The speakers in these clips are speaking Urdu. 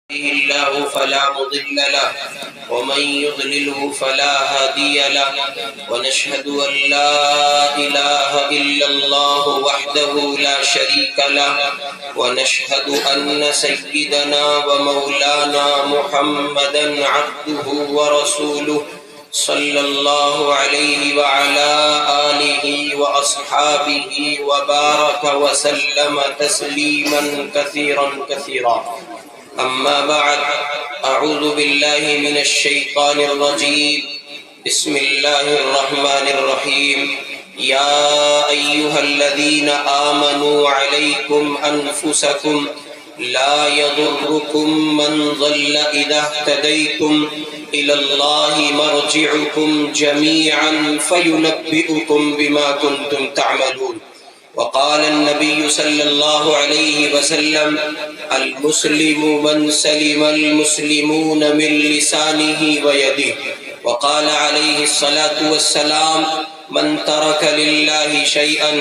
الله فلا مضل له ومن يضلله فلا هادي له ونشهد أن لا إله إلا الله وحده لا شريك له ونشهد أن سيدنا ومولانا محمدا عبده ورسوله صلى الله عليه وعلى آله وأصحابه وبارك وسلم تسليما كثيرا كثيرا. أما بعد، أعوذ بالله من الشيطان الرجيم. بسم الله الرحمن الرحيم. يا أيها الذين آمنوا عليكم أنفسكم لا يضركم من ضل إذا اهتديتم إلى الله مرجعكم جميعا فينبئكم بما كنتم تعملون. وقال النبي صلى الله عليه وسلم: المسلم من سلم المسلمون من لسانه ويده. وقال عليه الصلاة والسلام: من ترك لله شيئا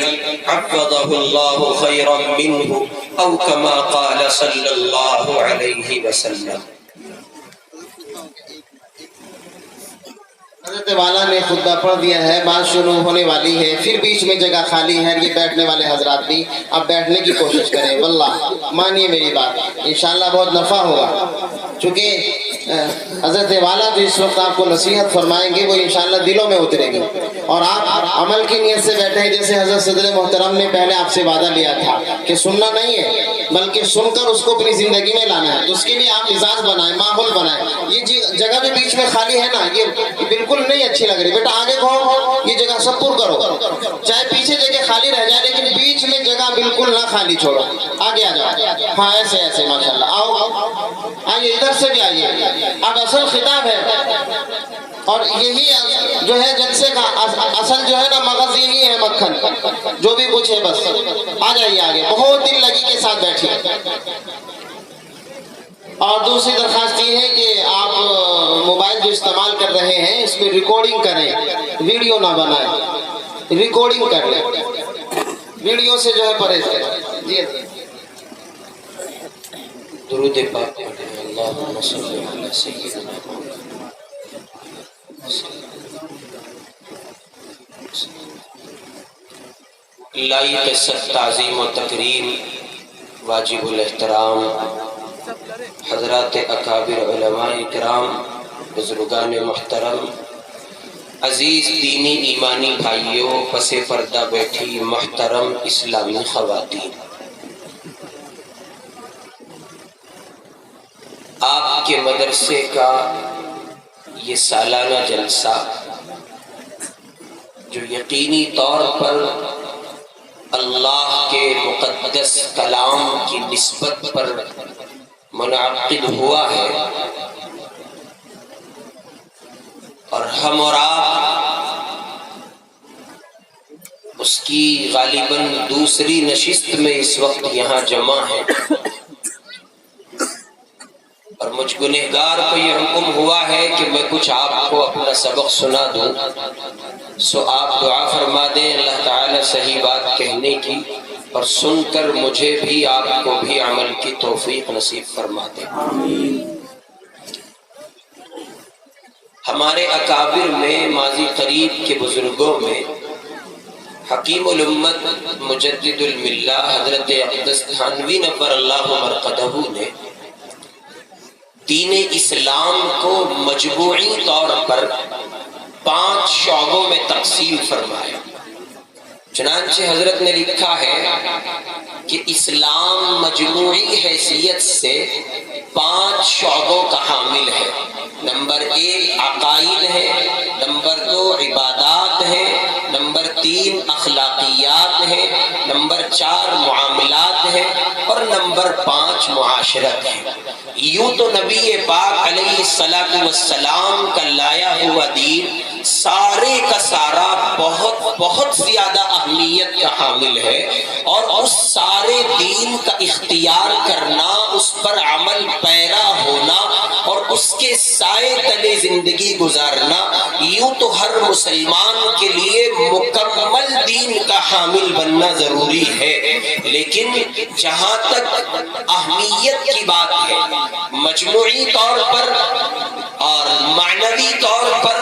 عوضه الله خيرا منه، أو كما قال صلى الله عليه وسلم. حضرت والا نے خطبہ پڑھ دیا ہے، بات شروع ہونے والی ہے، پھر بیچ میں جگہ خالی ہے، یہ بیٹھنے والے حضرات بھی اب بیٹھنے کی کوشش کریں. واللہ مانیے میری بات، انشاءاللہ بہت نفع ہوگا. چونکہ حضرت والا جو اس وقت آپ کو نصیحت فرمائیں گے وہ انشاءاللہ دلوں میں اترے گی، اور آپ عمل کی نیت سے بیٹھے ہیں. جیسے حضرت صدر محترم نے پہلے آپ سے وعدہ لیا تھا کہ سننا نہیں ہے بلکہ سن کر اس کو اپنی زندگی میں لانا ہے، تو اس کے لیے آپ مزاج بنائیں، ماحول بنائیں. یہ جگہ جو بیچ میں خالی ہے نا، یہ بالکل نہیں اچھی لگ رہی. بیٹا آگے کھو، یہ جگہ سب پر کرو، چاہے پیچھے جگہ خالی رہ جائے لیکن بیچ میں جگہ بالکل نہ خالی چھوڑو. آگے آ جاؤ، ہاں ایسے ایسے ماشاءاللہ. آؤ آئیے، ادھر سے بھی آئیے. اب اصل خطاب ہے، اور یہی جو ہے جلسے کا اصل جو ہے نا مغز یہی ہے، مکھن جو بھی کچھ ہے. بس آ جائیے آگے، بہت دل لگی کے ساتھ بیٹھیے. اور دوسری درخواست یہ ہے کہ آپ موبائل جو استعمال کر رہے ہیں اس میں ریکارڈنگ کریں، ویڈیو نہ بنائیں، ریکارڈنگ کر لیں. ویڈیو سے جو ہے پرہیز کریں. جی درود پاک پڑھیں. اللہم صلی علی سیدنا محمد. لائق صد تعظیم و تکریم، واجب الاحترام حضرات اکابر علماء کرام، بزرگان محترم، عزیز دینی ایمانی بھائیوں، پس پردہ بیٹھی محترم اسلامی خواتین، آپ کے مدرسے کا یہ سالانہ جلسہ جو یقینی طور پر اللہ کے مقدس کلام کی نسبت پر منعقد ہوا ہے، اور ہم اور آپ اس کی غالباً دوسری نشست میں اس وقت یہاں جمع ہیں، اور مجھ گنہگار کو یہ حکم ہوا ہے کہ میں کچھ آپ کو اپنا سبق سنا دوں. سو آپ دعا فرما دیں اللہ تعالی صحیح بات کہنے کی، اور سن کر مجھے بھی آپ کو بھی عمل کی توفیق نصیب فرما دیں. ہمارے اکابر میں، ماضی قریب کے بزرگوں میں، حکیم الامت مجدد الملہ حضرت اقدس تھانوی نور اللہ مرقدہ نے دین اسلام کو مجموعی طور پر 5 شعبوں میں تقسیم فرمایا. چنانچہ حضرت نے لکھا ہے کہ اسلام مجموعی حیثیت سے 5 شعبوں کا حامل ہے. نمبر 1 عقائد ہے، نمبر 2 عبادات ہے، نمبر 3 اخلاقیات ہے، نمبر 4 معاملات ہے، اور نمبر 5 معاشرت ہے. یوں تو نبی پاک علیہ السلام کا لایا ہوا دین سارے کا سارا بہت زیادہ اہمیت کا حامل ہے، اور اس سارے دین کا اختیار کرنا، اس پر عمل پیرا ہونا، اور اس کے سائے تلے زندگی گزارنا یوں تو ہر مسلمان کے لیے مکمل دین کا حامل بننا ضروری ہے، لیکن جہاں تک اہمیت کی بات ہے، مجموعی طور پر اور معنوی طور پر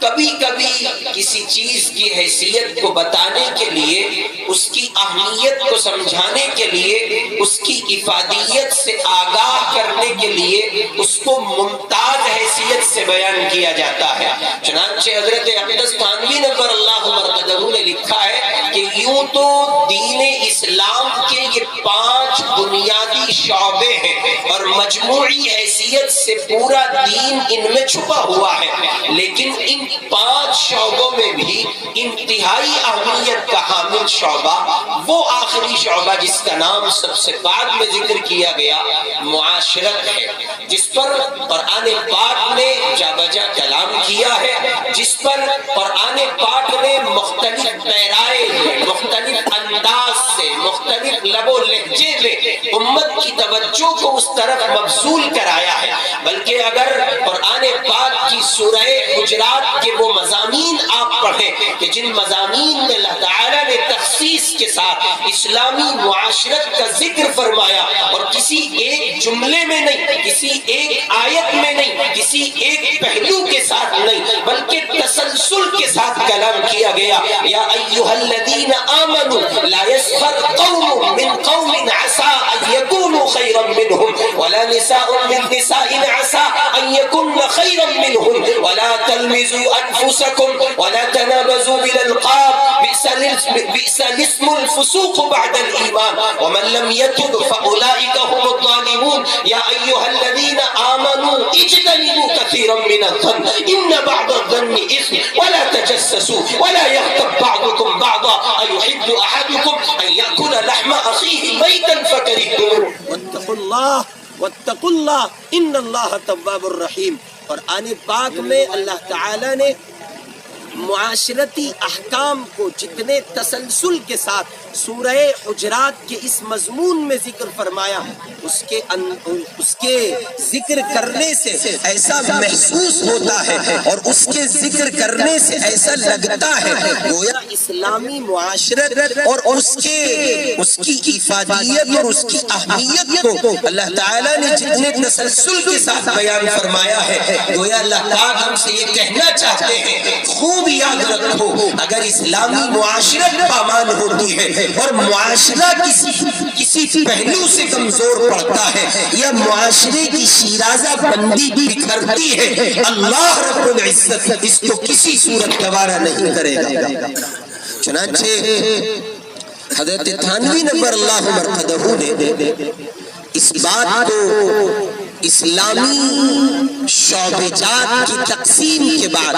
کبھی کبھی کسی چیز کی حیثیت کو بتانے کے لیے، اس کی اہمیت کو سمجھانے کے لیے، اس کی افادیت سے آگاہ کرنے کے لیے اس کو ممتاز حیثیت سے بیان کیا جاتا ہے۔ چنانچہ حضرت اقدس تھانوی نور اللہ مرقدہ نے لکھا ہے کہ یوں تو دین اسلام کے یہ 5 بنیادی شعبے ہیں اور مجموعی حیثیت سے پورا دین ان میں چھپا ہوا ہے، لیکن ان 5 شعبوں میں بھی انتہائی اہمیت کا حامل شعبہ وہ آخری شعبہ جس کا نام سب سے بعد میں ذکر کیا گیا معاشرت ہے، جس پر قرآن پاک نے جا بجا کلام کیا ہے، جس پر قرآن پاک نے مختلف پیرائے مختلف انداز سے مختلف لب و لہجے میں امت کی توجہ کو اس طرف مبذول کرایا ہے۔ بلکہ اگر قرآن پاک کی سورہ حجرات کے وہ مضامین آپ پڑھیں کہ جن مضامین میں اللہ تعالیٰ نے تخصیص کے ساتھ اسلامی معاشرت کا ذکر فرمایا، اور کسی ایک جملے میں نہیں، کسی ایک آیت میں نہیں، کسی ایک پہلو کے ساتھ نہیں، بلکہ تسلسل کے ساتھ کلام کیا گیا۔ یا ایھا الذین آمنوا لا یسخر قوم من قوم عسى ان یکونوا خیرا منهم ولا نساء من نساء عسى ان یکن خیرا منهم ولا تلمزوا انفسکم ولا تنابزوا بالالقاب بئس الاسم الفسوق بعد الایمان ومن لم يتب فاولئک هم الظالمون یا ایھا الذین آمنوا اجتنبوا كثيرا من الظن ان بعض الظن اثم ولا تجسسوا ولا يغتب بعضكم بعضا ايحب احدكم ان ياكل لحم اخيه ميتا فكرهتموه واتقوا اللہ ان اللہ تواب الرحیم۔ قرآن پاک میں اللہ تعالی نے معاشرتی احکام کو جتنے تسلسل کے ساتھ سورہ حجرات کے اس مضمون میں ذکر فرمایا، اس کے ذکر کرنے سے ایسا محسوس ہوتا ہے اور اس کے ذکر کرنے سے ایسا لگتا ہے گویا اسلامی معاشرت اور اس کی افادیت اور اس کی اہمیت کو اللہ تعالیٰ نے جتنے تسلسل کے ساتھ بیان فرمایا ہے، گویا اللہ پاک ہم سے یہ کہنا چاہتے ہیں خوب یاد رکھو، اگر اسلامی معاشرت پامال ہوتی ہے اور معاشرہ کسی پہلو سے کمزور پڑتا ہے یا معاشرے کی شیرازہ بندی بکھرتی ہے، اللہ رب العزت اس کو کسی صورت گوارا نہیں کرے گا۔ چنانچہ حضرت تھانوی نور اللہ مرقدہ نے اس بات کو اسلامی شعبے جات کی تقسیم کے بعد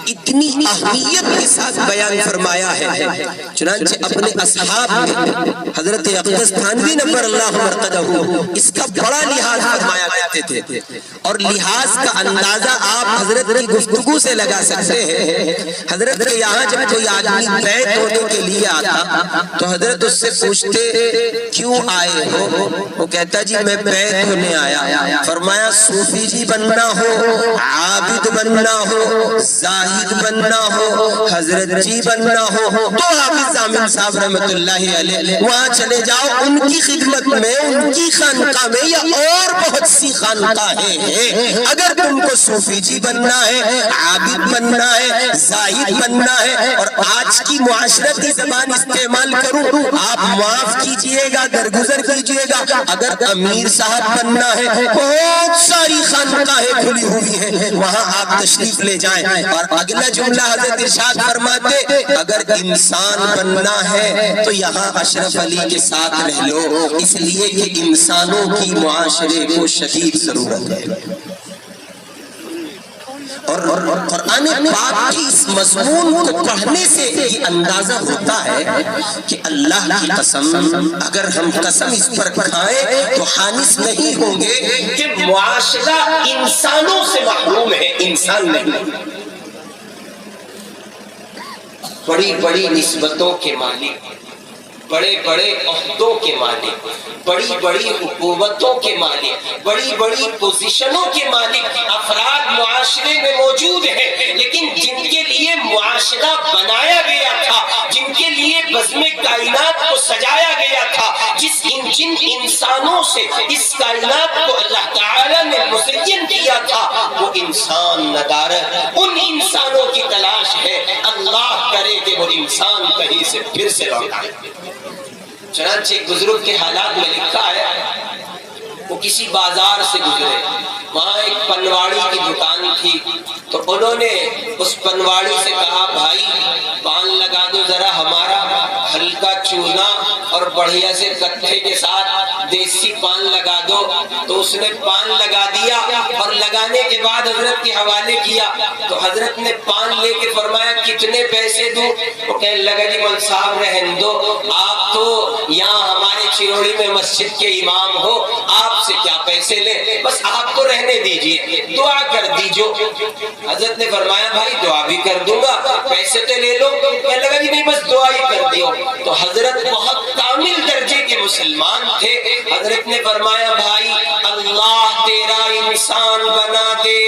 اتنی اہمیت کے ساتھ بیان فرمایا ہے، چنانچہ اپنے اصحاب میں حضرت اقدس تھانوی نور اللہ مرقدہ اس کا بڑا لحاظ فرمایا کرتے تھے، اور لحاظ کا اندازہ آپ حضرت کی گفتگو سے لگا سکتے ہیں۔ حضرت کے یہاں جب کوئی آدمی بیعت ہونے کے لیے آتا تو حضرت اس سے پوچھتے کیوں آئے ہو؟ وہ کہتا جی میں بیعت ہونے آیا۔ فرمایا صوفی جی بننا ہو، عابد بننا ہو، زاہد بننا ہو، حضرت جی بننا ہو تو حافظ ضامن صاحب رحمت اللہ علیہ وہاں چلے جاؤ، ان کی خدمت میں، ان کی خانقاہ میں یا اور بہت سی خانقاہیں ہیں۔ اگر تم کو صوفی جی بننا ہے، عابد بننا ہے، زاہد بننا ہے، اور آج کی معاشرتی زبان استعمال کروں آپ معاف کیجئے گا، درگزر کیجئے گا، اگر امیر صاحب بننا ہے بہت ساری خانقاہیں کھلی ہوئی ہیں، وہاں آپ تشریف لے جائیں۔ اور اگلا جملہ حضرت ارشاد فرماتے اگر انسان بننا ہے تو یہاں اشرف علی کے ساتھ رہ لو، اس لیے کہ انسانوں کی معاشرے کو شدید ضرورت ہے۔ اور قرآن پاک کی اس مضمون کو پڑھنے سے یہ اندازہ ہوتا ہے کہ اللہ کی قسم اگر ہم قسم اس پر کھائیں تو خانس نہیں ہوں گے کہ معاشرہ انسانوں سے محروم ہے، انسان نہیں۔ بڑی بڑی نسبتوں کے مالک، بڑے بڑے عہدوں کے مالک، بڑی بڑی حکومتوں کے مالک، بڑی بڑی پوزیشنوں کے مالک افراد معاشرے میں موجود ہیں، لیکن جن کے لیے معاشرہ بنایا گیا تھا، جن کے لیے بزم کائنات کو سجایا گیا تھا، جن انسانوں سے اس کائنات کو اللہ تعالی نے مزین کیا تھا، وہ انسان ندارت ان انسانوں کی تلاش ہے۔ اللہ کرے کہ وہ انسان کہیں سے پھر سے لوٹ آئے۔ چنانچہ ایک بزرگ کے حالات میں لکھا ہے، وہ کسی بازار سے گزرے، وہاں ایک پنواڑی کی دکان تھی، تو انہوں نے اس پنواڑی سے کہا بھائی پان لگا دو ذرا ہمارا، ہلکا چونا اور بڑھیا سے کتھے کے ساتھ دیسی پان لگا دو۔ تو اس نے پان لگا دیا اور لگانے کے بعد حضرت کے حوالے کیا، تو حضرت نے پان لے کے فرمایا کتنے پیسے دوں؟ وہ کہنے لگا جی مول صاحب رہن دو، آپ تو یہاں ہمارے چروڑی میں مسجد کے امام ہو، آپ سے کیا پیسے لیں، بس آپ کو رہنے دیجئے، دعا کر دیجو۔ حضرت نے فرمایا بھائی دعا بھی کر دوں گا، پیسے تو لے لو۔ کہنے لگا جی نہیں بس دعا ہی کر دیو۔ تو حضرت بہت کامل درجے کے مسلمان تھے، حضرت نے فرمایا بھائی اللہ تیرا انسان بنا دے۔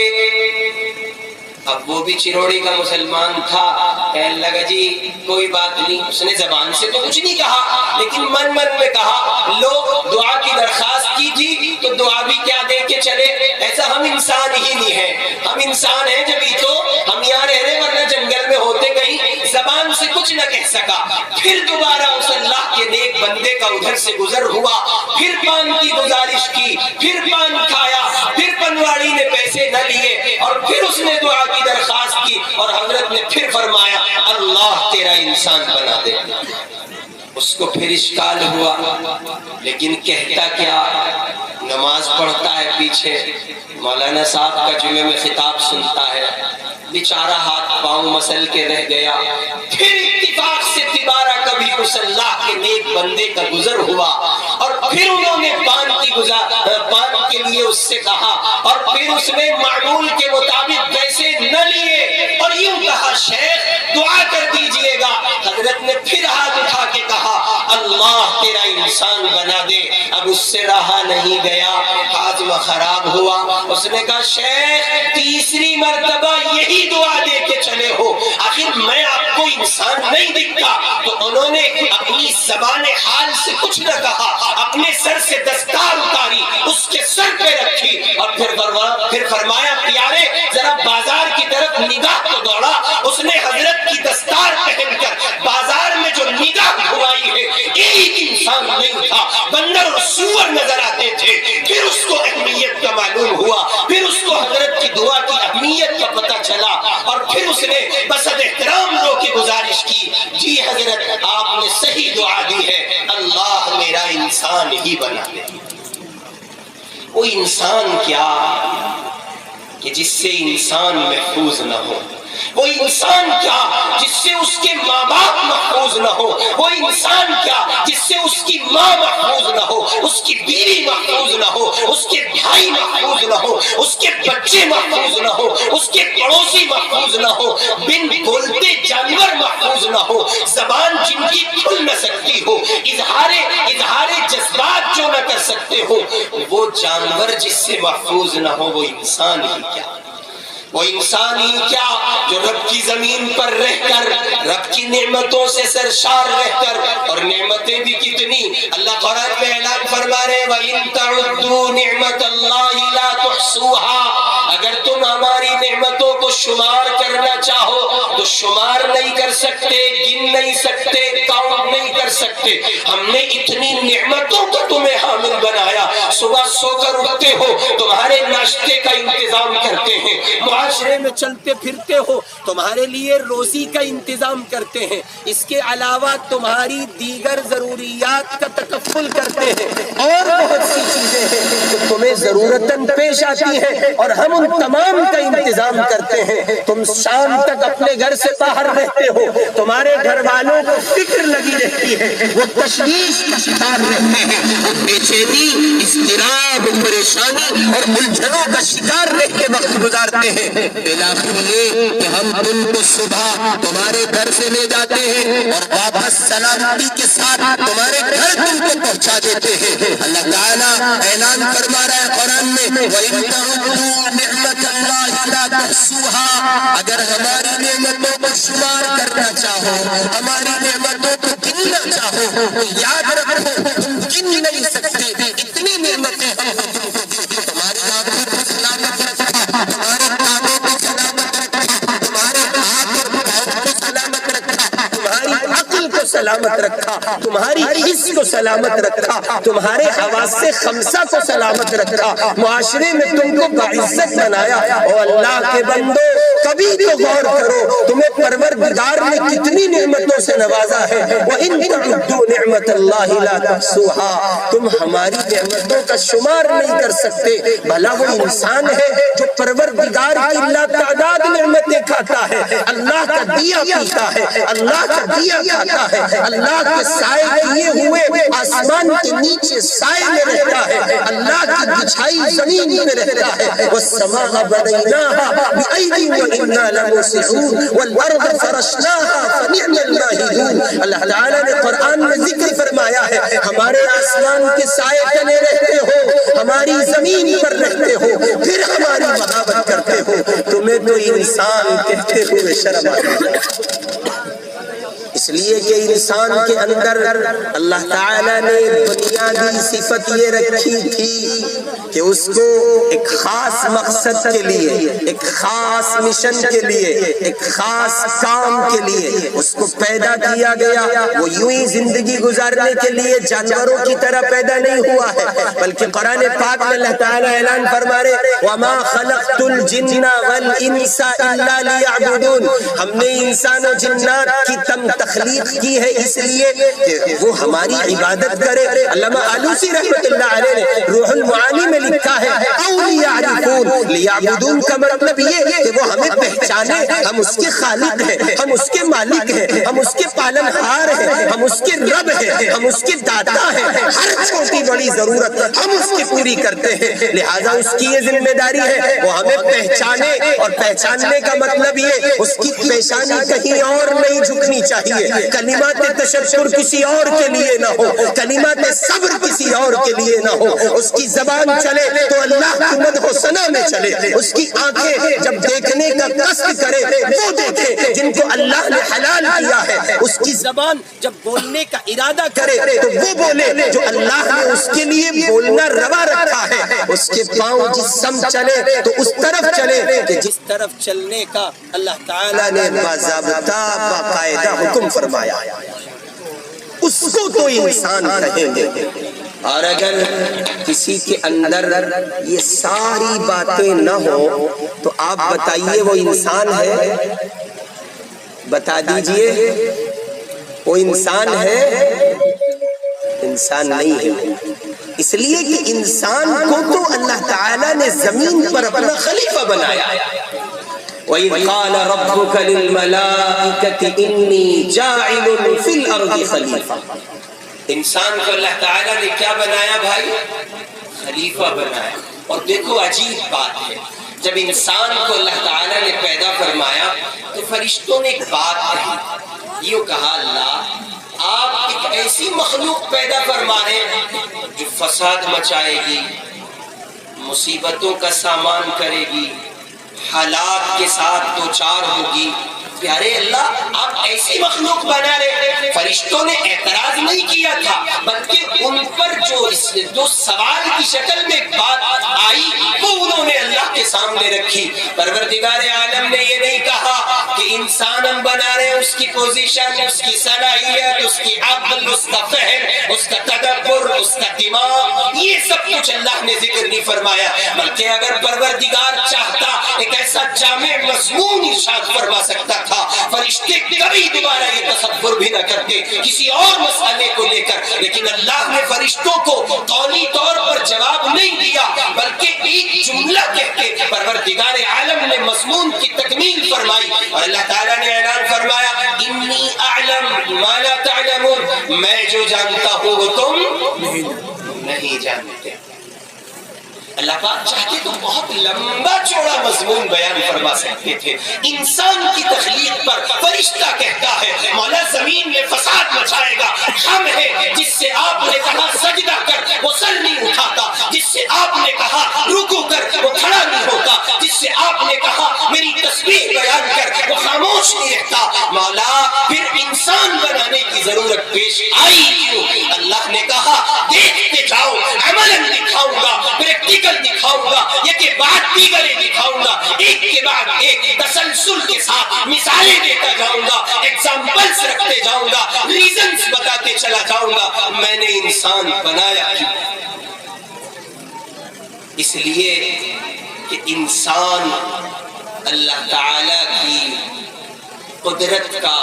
اب وہ بھی چروڑی کا مسلمان تھا، کہنے لگا جی کوئی بات نہیں، اس نے زبان سے تو کچھ نہیں کہا لیکن من میں کہا لو دعا کی درخواست کی تھی تو دعا بھی کیا دے کے چلے، ایسا ہم انسان ہی نہیں ہیں، ہم انسان ہیں جبھی تو ہم یہاں رہ رہے، ورنہ جنگل میں ہوتے کہیں زبان سے کچھ نہ کہہ سکا۔ پھر دوبارہ اس اللہ کے نیک بندے کا ادھر سے گزر ہوا، پھر پان کی گزارش کی، پھر پان کھایا، پھر پنواڑی نے پیسے نہ لیے اور پھر اس نے دعا کی درخواست کی اور حضرت نے پھر فرمایا اللہ تیرا انسان بنا دے۔ اس کو پھر اشکال ہوا، لیکن کہتا کیا، نماز پڑھتا ہے پیچھے، مولانا صاحب کا جمعے میں خطاب سنتا ہے، بیچارہ ہاتھ پاؤں مسل کے رہ گیا۔ پھر اتفاق سے دوبارہ کبھی اس اللہ کے نیک بندے کا گزر ہوا اور پھر انہوں نے پان کے لیے اس سے کہا اور پھر اس نے معمول کے مطابق پیسے نہ لیے اور یوں کہا شیخ دعا کر دیجئے گا۔ حضرت نے پھر ہاتھ اٹھا کے کہا اللہ تیرا انسان بنا دے۔ اب اس سے رہا نہیں گیا، ہاضمہ خراب ہوا، اس نے کہا شیخ تیسری مرتبہ یہی دعا دے کے چلے ہو، آخر میں آپ کو انسان نہیں دکھتا؟ تو انہوں نے اپنی زبان حال سے کچھ نہ کہا، اپنے سر سے دستار اتاری، اس کے سر پہ رکھی اور پھر فرمایا پیارے ذرا بازار کی طرف نگاہ کو دوڑا۔ اس نے حضرت کی دستار پہن کر بازار میں جو نگاہ گھمائی ہے ایک انسان نہیں تھا، بندر اور سور نظر آتے تھے۔ پھر اس کو اہمیت کا معلوم ہوا، پھر اس کو حضرت کی دعا کی اہمیت کا پتہ چلا اور پھر اس نے بسد احترام رو کے گزارش کی جی حضرت آپ نے صحیح دعا دی ہے، اللہ میرا انسان ہی بنا دے۔ وہ انسان کیا کہ جس سے انسان محفوظ نہ ہو، وہ انسان کیا جس سے اس کے ماں باپ محفوظ نہ ہو، وہ انسان کیا جس سے اس کی ماں محفوظ نہ ہو، اس کی بیوی محفوظ نہ ہو، اس کے بھائی محفوظ نہ ہو، اس کے بچے محفوظ نہ ہو، اس کے پڑوسی محفوظ نہ ہو، بن بولتے جانور محفوظ نہ ہو، زبان جن کی کھل نہ سکتی ہو، اظہار جذبات جو نہ کر سکتے ہو، وہ جانور جس سے محفوظ نہ ہو وہ انسان ہی کیا، وہ انسان ہی کیا جو رب کی زمین پر رہ کر، رب کی نعمتوں سے سرشار رہ کر، اور نعمتیں بھی کتنی، اللہ قرآن میں اعلان فرما رہے وَإِن تَعُدُّوا نِعْمَةَ اللَّهِ لَا تُحْصُوهَا، اگر تم ہماری نعمتوں کو شمار کرنا چاہو تو شمار نہیں کر سکتے، گن نہیں سکتے، کاؤنٹ نہیں کر سکتے۔ ہم نے اتنی نعمتوں کا تمہیں حامل بنایا، صبح سو کر اٹھتے ہو تمہارے ناشتے کا انتظام کرتے ہیں، معاشرے میں چلتے پھرتے ہو تمہارے لیے روزی کا انتظام کرتے ہیں، اس کے علاوہ تمہاری دیگر ضروریات کا تکفل کرتے ہیں، اور بہت سی چیزیں ہیں جو تمہیں ضرورتاً پیش آتی ہیں اور ہم ان تمام کا انتظام کرتے ہیں۔ تم شام تک اپنے گھر سے باہر رہتے ہو، تمہارے گھر والوں کو فکر لگی رہتی ہے، وہ تشویش کا شکار رہتے ہیں، وہ بے چینی، اضطراب، پریشانی اور الجھن گناہوں کا شکار رہ کے وقت گزارتے ہیں، بالآخر یہ کہ ہم تم کو صبح تمہارے گھر سے لے جاتے ہیں اور واپس سلامتی کے ساتھ تمہارے گھر تم کو پہنچا دیتے ہیں۔ اللہ تعالیٰ اعلان فرما رہا ہے قرآن میں وَإِن تَعُدُّوا نِعْمَتَ اللَّهِ لَا تُحْصُوهَا، اگر ہماری نعمتوں کو شمار کرنا چاہو، ہماری نعمتوں کو گننا چاہو تو یاد رکھو تم گن نہیں سکتے، اتنی نعمتیں ہم نے تم کو دی۔ تمہاری آنکھوں کو سلامت رکھا، تمہارے کانوں کو سلامت رکھا، تمہارے ہاتھ اور پاؤں کو سلامت رکھا، تمہاری عقل کو سلامت رکھا، تمہاری حس کو سلامت رکھا، تمہارے حواس خمسہ کو سلامت رکھا، معاشرے میں تم کو باعزت بنایا۔ او اللہ کے بندو، کبھی تو غور کرو تمہیں پروردگار نے کتنی نعمتوں سے نوازا ہے۔ وَإِن تَعُدُّوا نِعْمَتَ اللَّهِ لَا تُحْصُوهَا، تم ہماری نعمتوں کا شمار نہیں کر سکتے۔ بھلا وہ انسان ہے جو پروردگار کی لا تعداد نعمتیں کھاتا ہے، اللہ کا دیا پیتا ہے، اللہ کا دیا کھاتا ہے، اللہ کے سائے کیے ہوئے آسمان کے نیچے سائے میں رہتا ہے، اللہ کی بچھائی زمین میں رہتا ہے۔ وَالسَّمَاءَ بَنَيْنَاهَا بِأَيْدٍ وَإِنَّا لَمُوسِعُونَ وَالْأَرْضَ فَرَشْنَاهَا فَنِعْمَ الْمَاهِدُونَ۔ اللہ تعالیٰ نے قرآن میں ذکر فرمایا ہے ہمارے آسمان کے سائے تلے رہتے ہو، ہماری زمین پر رہتے ہو، پھر ہماری بغاوت کرتے ہو، تمہیں تو انسان کہتے ہوئے شرم آتی ہے۔ اس لیے کہ انسان کے اندر اللہ تعالیٰ نے بنیادی صفت یہ رکھی تھی کہ اس کو ایک خاص مقصد کے لیے، ایک خاص مشن کے لیے، ایک خاص کام کے لیے اس کو پیدا کیا گیا۔ وہ یوں ہی زندگی گزارنے کے لیے جانوروں کی طرح پیدا نہیں ہوا ہے، بلکہ قرآن پاک میں اللہ تعالیٰ اعلان فرما رہے وَمَا خَلَقْتُ الْجِنَّ وَالْإِنسَ إِلَّا لِيَعْبُدُونَ، ہم نے انسان و جنات کی تخلیق کی ہے اس لیے کہ وہ ہماری عبادت کرے۔ علامہ آلوسی رحمۃ اللہ علیہ نے روح المعانی میں لکھا ہے او لیعرفون، لیعبدون کا مطلب یہ کہ وہ ہمیں پہچانے، ہم اس کے خالق ہیں، ہم اس کے مالک ہیں، ہم اس کے پالن ہار ہیں، ہم اس کے رب ہیں، ہم اس کے داتا ہیں، ہر چھوٹی بڑی ضرورت ہم اس کی پوری کرتے ہیں۔ لہٰذا اس کی یہ ذمہ داری ہے وہ ہمیں پہچانے، اور پہچاننے کا مطلب یہ اس کی پیشانی کہیں اور نہیں جھکنی چاہیے، کلمات تشکر کسی اور کے لیے نہ ہو، کلمات صبر کسی اور کے لیے نہ ہو، اس کی زبان چلے تو اللہ کی مدح و ثنا میں چلے، اس کی آنکھیں جب دیکھنے کا قصد کرے وہ دیکھے جن کو اللہ نے حلال کیا ہے، اس کی زبان جب بولنے کا ارادہ کرے تو وہ بولے جو اللہ نے اس کے لیے بولنا روا رکھا ہے، اس کے پاؤں جس سمت چلے تو اس طرف چلے کہ جس طرف چلنے کا اللہ تعالیٰ نے باضابطہ باقاعدہ حکم فرمایا، اس کو تو انسان کہیں گے۔ اور اگر کسی کے اندر یہ ساری باتیں نہ ہو تو آپ بتائیے وہ انسان ہے؟ بتا دیجئے وہ انسان ہے؟ انسان نہیں ہے، اس لیے کہ انسان کو تو اللہ تعالیٰ نے زمین پر اپنا خلیفہ بنایا۔ وَإِذْ قَالَ رَبُّكَ لِلْمَلَائِكَةِ إِنِّي جَاعِلٌ فِي الْأَرْضِ خَلِيفَةً، انسان کو اللہ تعالیٰ نے کیا بنایا بھائی؟ خلیفہ بنایا۔ اور دیکھو عجیب بات ہے، جب انسان کو اللہ تعالیٰ نے پیدا فرمایا تو فرشتوں نے ایک بات کہی، یوں کہا اللہ آپ ایک ایسی مخلوق پیدا فرما رہے ہیں جو فساد مچائے گی، مصیبتوں کا سامان کرے گی، حالات کے ساتھ دوچار ہوگی۔ پیارے اللہ آپ ایسی مخلوق بنا رہے، فرشتوں نے اعتراض نہیں کیا تھا بلکہ ان پر جو سوال کی شکل میں بات آئی وہ انہوں نے اللہ کے سامنے رکھی۔ پروردگار عالم نے یہ نہیں کہا کہ انسان ہم بنا رہے ہیں اس کی پوزیشن، اس کی صلاحیت، اس کی عقل، اس کا فہم، اس کا تدبر، اس کا دماغ، یہ سب کچھ اللہ نے ذکر نہیں فرمایا، بلکہ اگر پروردگار چاہتا ایک ایسا جامع مضمون ارشاد فرما سکتا تھا۔ فرشتے کبھی دوبارہ یہ تصور بھی نہ کرتے کسی اور مسئلے کو لے کر، لیکن اللہ نے فرشتوں کو قولی طور پر جواب نہیں دیا بلکہ ایک جملہ کہہ کے پروردگار عالم نے مضمون کی تکمیل فرمائی، اور اللہ تعالیٰ نے اعلان فرمایا انی اعلم ما لا تعلمون، میں جو جانتا ہوں وہ تم نہیں جانتے۔ اللہ پاک چاہتے تو بہت لمبا چوڑا مضمون بیان فرما سکتے تھے. انسان کی تخلیق پر فرشتہ کہتا ہے مولا زمین میں فساد مچائے گا. ہم ہے جس سے آپ نے کہا سجدہ کر وہ سر نہیں اٹھاتا، جس سے آپ نے کہا رکوع کر وہ کھڑا نہیں ہوتا، جس سے آپ نے کہا میری تسبیح بیان کر وہ خاموش نہیں رہتا. مولا پھر انسان بنانے کی ضرورت پیش آئی کیوں؟ اللہ نے کہا دیکھتے جاؤ، عملاً دکھاؤں گا، پریکٹیکل دکھاؤں گا، ایک کے بعد دیگرے دکھاؤں گا، ایک کے بعد ایک تسلسل کے ساتھ مثالیں دیتا جاؤں گا، ایگزامپلس رکھتے جاؤں گا، ریزنز بتاتے چلا جاؤں گا. میں نے انسان بنایا کیوں؟ اس لیے کہ انسان اللہ تعالی کی قدرت کا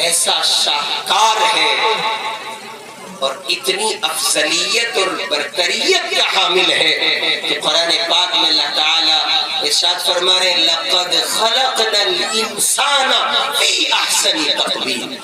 ایسا شاہکار ہے اور اتنی افضلیت اور برتریت کا حامل ہے کہ قرآن پاک میں اللہ تعالیٰ ارشاد فرما رہے لقد خلقنا الانسان فی احسن تقویم.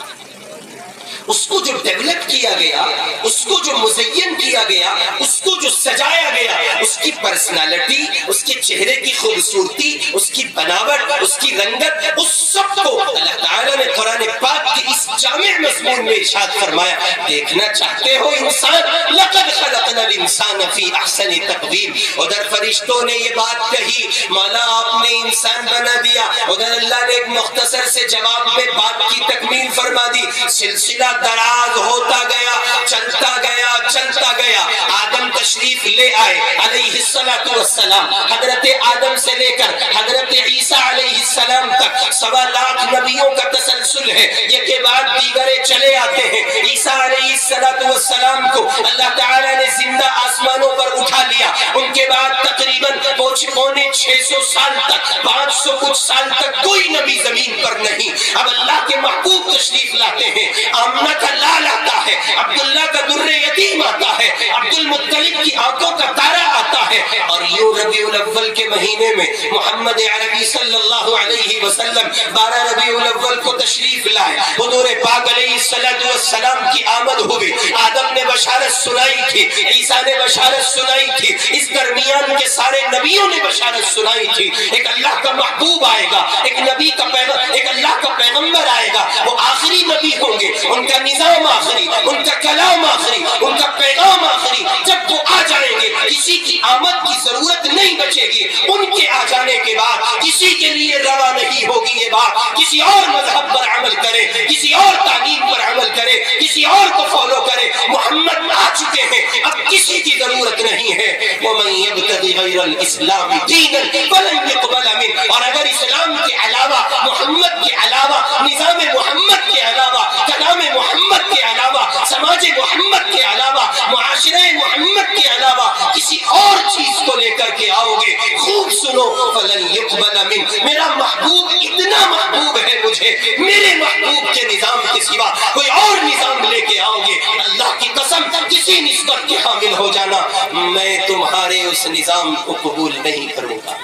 اس کو جو ڈیولپ کیا گیا، اس کو جو مزین کیا گیا، اس کو جو سجایا گیا، اس کی پرسنالٹی، اس کے چہرے کی خوبصورتی، اس کی بناوٹ، اس کی رنگت، اس سب کو اللہ تعالیٰ نے قرآن پاک کے اس جامع مضمون میں ارشاد فرمایا. دیکھنا چاہتے ہو انسان؟ لقد خلقنا الانسان فی احسن تقویم. ادھر فرشتوں نے یہ بات کہی مولا آپ نے انسان بنا دیا، ادھر اللہ نے ایک مختصر سے جواب میں بات کی تکمیل فرما دی. سلسلہ دراز ہوتا گیا، چلتا گیا. آدم تشریف لے آئے علیہ السلام. حضرت آدم سے لے کر حضرت عیسیٰ علیہ السلام تک 1.25 لاکھ نبیوں کا تسلسل ہے. یہ کے بعد دیگرے چلے آتے ہیں. عیسیٰ علیہ السلام کو اللہ تعالیٰ نے زندہ آسمانوں پر اٹھا لیا. ان کے بعد تقریباً 650 سال تک 500 کچھ سال تک کوئی نبی زمین پر نہیں. اب اللہ کے محبوب تشریف لاتے ہیں. آمنہ کا لال آتا ہے، عبداللہ کا در یتیم آتا ہے، عبد المطلب کی آنکھوں کا تارا آتا ہے. اور یوں ربیع الاول کے مہینے میں محمد عربی صلی اللہ علیہ وسلم 12 ربیع الاول کو تشریف لائے. حضور پاک علیہ السلام کی آمد ہوئی. آدم نے بشارت سنائی تھی، عیسیٰ نے بشارت سنائی تھی، اس درمیان کے سارے نبیوں نے بشارت سنائی تھی. ایک اللہ کا محبوب آئے گا، ایک نبی کا ایک اللہ کا پیغمبر آئے گا. وہ آخری نبی ہوں گے، ان کا نظام آخری، ان کا کلام آخری، ان کا پیغام آخری. جب وہ آ جائیں گے کسی کی آمد کی ضرورت نہیں بچے گی. ان کے آ جانے کے بعد کسی کے لیے روا نہیں ہوگی یہ بات کسی اور مذہب پر عمل کرے، کسی اور تعلیم پر عمل کرے، کسی اور کو فالو کرے. محمد آ چکے ہیں، اب کسی کی ضرورت نہیں ہے. وَمَن يَبْتَغِ غَيْرَ الْإِسْلَامِ دِينًا فَلَن يُقْبَلَ مِنْهُ. اور اگر اسلام کے علاوہ، محمد کے علاوہ، نظام محمد کے علاوہ، کلام محمد کے علاوہ، سماج محمد کے علاوہ، معاشرہ محمد کے علاوہ کسی اور چیز کو لے کر کے آؤ گے، خوب سنو فَلَن يُقْبَلَ مِنْهُ. میرا محبوب اتنا محبوب ہے مجھے، میرے محبوب کے نظام کے سوا کوئی اور نظام لے کے آؤ گے، اللہ کی قسم کسی نسبت کے حامل ہو جانا، میں تمہارے اس نظام کو قبول نہیں کروں گا.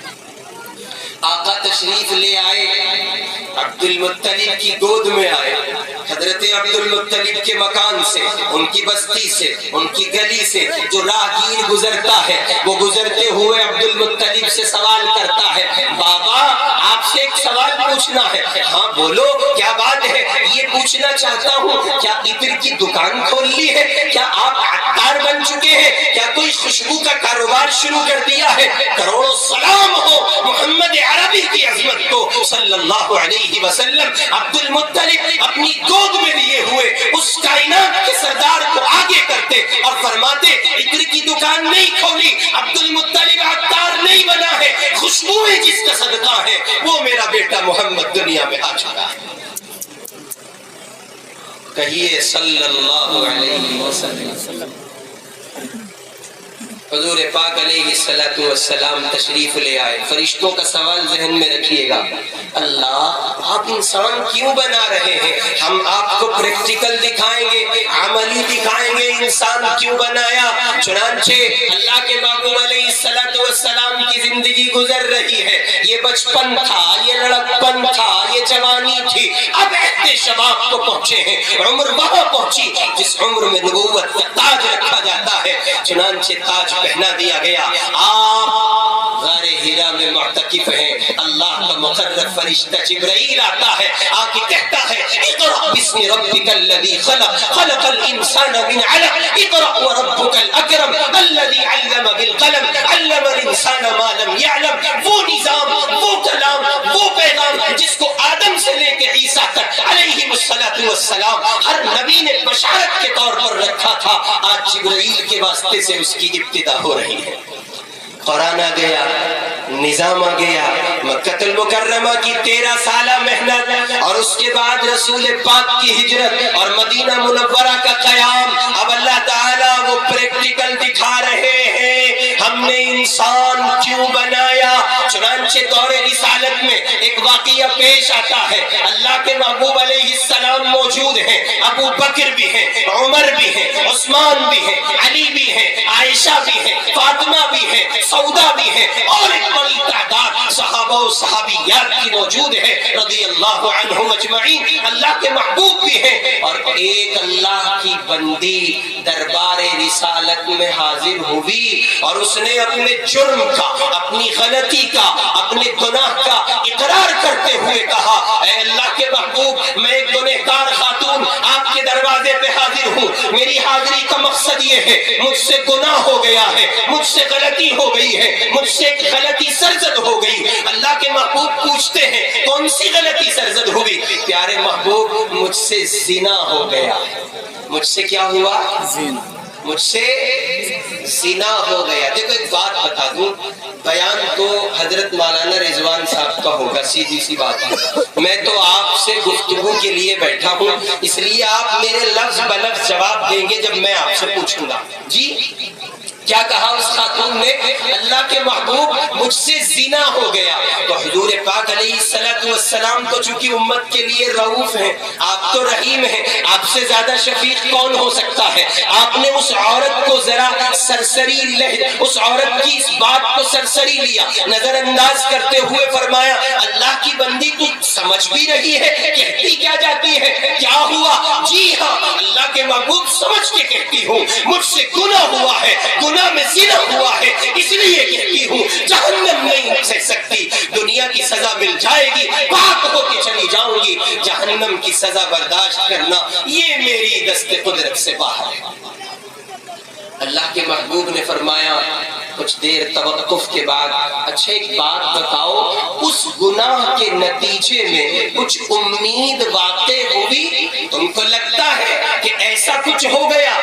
آقا تشریف لے آئے، عبد المطلب کی گود میں آئے. حضرت عبد المطلب کے مکان سے، ان کی بستی سے، ان کی گلی سے جو راہگیر گزرتا ہے وہ گزرتے ہوئے عبد المطلب سے سوال کرتا ہے بابا آپ سے ایک سوال پوچھنا ہے. ہاں بولو کیا بات ہے؟ یہ پوچھنا چاہتا ہوں کیا عطر کی دکان کھول لی ہے؟ کیا آپ عطار بن چکے ہیں؟ کیا کوئی خوشبو کا کاروبار شروع کر دیا ہے؟ کروڑوں سلام ہو محمد عربی کی عظمت کو صلی اللہ علیہ وسلم. عبد المطلب اپنی گود میں لیے ہوئے اس کائنات کے سردار کو آگے کرتے اور فرماتے عطر کی دکان نہیں کھولی، عبد المطلب عطار نہیں بنا ہے، خوشبوئیں جس کا صدقہ ہے وہ میرا بیٹا محمد دنیا میں آ چکا ہے. کہیے صلی اللہ علیہ وسلم. حضور پاک علیہ السلام تشریف لے آئے. فرشتوں کا سوال ذہن میں رکھیے گا، اللہ آپ انسان کیوں بنا رہے ہیں؟ ہم آپ کو پریکٹیکل دکھائیں گے، عملی دکھائیں گے انسان کیوں بنایا. چنانچہ اللہ کے محبوب علیہ السلام نظام کی زندگی گزر رہی ہے. یہ بچپن تھا, یہ لڑکپن تھا, یہ جوانی تھی, اب عہد شباب کو پہنچے ہیں. عمر وہاں پہنچی جس عمر میں نبوت کا تاج رکھا جاتا ہے. چنانچہ تاج پہنا دیا گیا. آپ غار ہیرا میں معتکف ہیں. اللہ کا مقرر فرشتہ جبرائیل آتا ہے, آ کے کہتا ہے اقرأ باسم ربک الذی خلق خلق الانسان من علق اقرأ وربک الاکرم الذی علم بالقلم علم الانسان ما لم يعلم. وہ نظام, وہ کلام, وہ پیغام جس کو آدم سے لے کے عیسیٰ تک علیہ السلام ہر نبی نے بشارت کے طور پر رکھا تھا, آج جبرائیل کے واسطے سے اس کی ابتدا ہو رہی ہے. قرآن آ گیا, نظام آ گیا. مکہ المکرمہ کی 13 سالہ محنت اور اس کے بعد رسول پاک کی ہجرت اور مدینہ منورہ کا قیام. اب اللہ تعالیٰ وہ پریکٹیکل دکھا رہے ہیں ہم نے انسان کیوں بنایا. چنانچہ دور رسالت میں ایک واقعہ پیش آتا ہے. اللہ کے محبوب علیہ السلام موجود ہیں, ابو بکر بھی ہیں, عمر بھی ہیں, عثمان بھی ہیں, علی بھی ہیں, عائشہ بھی ہیں, فاطمہ بھی ہیں, سودا بھی ہے, اور ایک بڑی تعداد صحابہ و صحابیات کی موجود ہے رضی اللہ عنہم اجمعین. اللہ کے محبوب بھی ہیں, اور ایک اللہ کی بندی دربار رسالت میں حاضر ہوئی اور اس نے اپنے جرم کا, اپنی غلطی کا, اپنے گناہ کا اقرار کرتے ہوئے کہا اے اللہ کے محبوب, میں ایک گنہگار خاتون آپ کے دروازے پہ حاضر ہوں. میری حاضری کا مقصد یہ ہے, مجھ سے گناہ ہو گیا ہے, مجھ سے غلطی ہو گئی ہے, مجھ سے ایک غلطی سرزد ہو گئی. اللہ کے محبوب پوچھتے ہیں کون سی غلطی سرزد ہوئی؟ پیارے محبوب, مجھ سے زنا ہو گیا. مجھ سے کیا ہوا؟ زنا. مجھ سے زنا ہو گیا. دیکھو ایک بات بتا دوں, بیان تو حضرت مولانا رضوان صاحب کا ہوگا, سیدھی سی بات ہے. میں تو آپ سے گفتگو کے لیے بیٹھا ہوں, اس لیے آپ میرے لفظ بلفظ جواب دیں گے جب میں آپ سے پوچھوں گا. جی کیا کہا اس خاتون نے؟ اللہ کے محبوب مجھ سے زنا ہو گیا. تو حضور پاک علیہ السلام تو چونکہ امت کے لیے رؤوف ہیں, آپ تو رحیم ہیں, آپ سے زیادہ شفیق کون ہو سکتا ہے. آپ نے اس عورت کو ذرا سرسری اس عورت کی اس بات کو سرسری لیا, نظر انداز کرتے ہوئے فرمایا اللہ کی بندی تو سمجھ بھی رہی ہے, کہتی کیا جاتی ہے, کیا ہوا؟ جی ہاں اللہ کے محبوب سمجھ کے کہتی ہوں, مجھ سے گناہ ہوا ہے, گناہ میں زنا ہوا ہے, اس لیے کہتی ہوں جہنم نہیں سہ سکتی. دنیا کی سزا مل جائے گی, پاک ہو کے چلی جاؤں گی. جہنم کی سزا برداشت کرنا یہ میری دست قدرت سے باہر ہے. اللہ کے محبوب نے فرمایا کچھ دیر توقف کے بعد, اچھا ایک بات بتاؤ, اس گناہ کے نتیجے میں کچھ امید واقع ہوئی؟ تم کو لگتا ہے کہ ایسا کچھ ہو گیا؟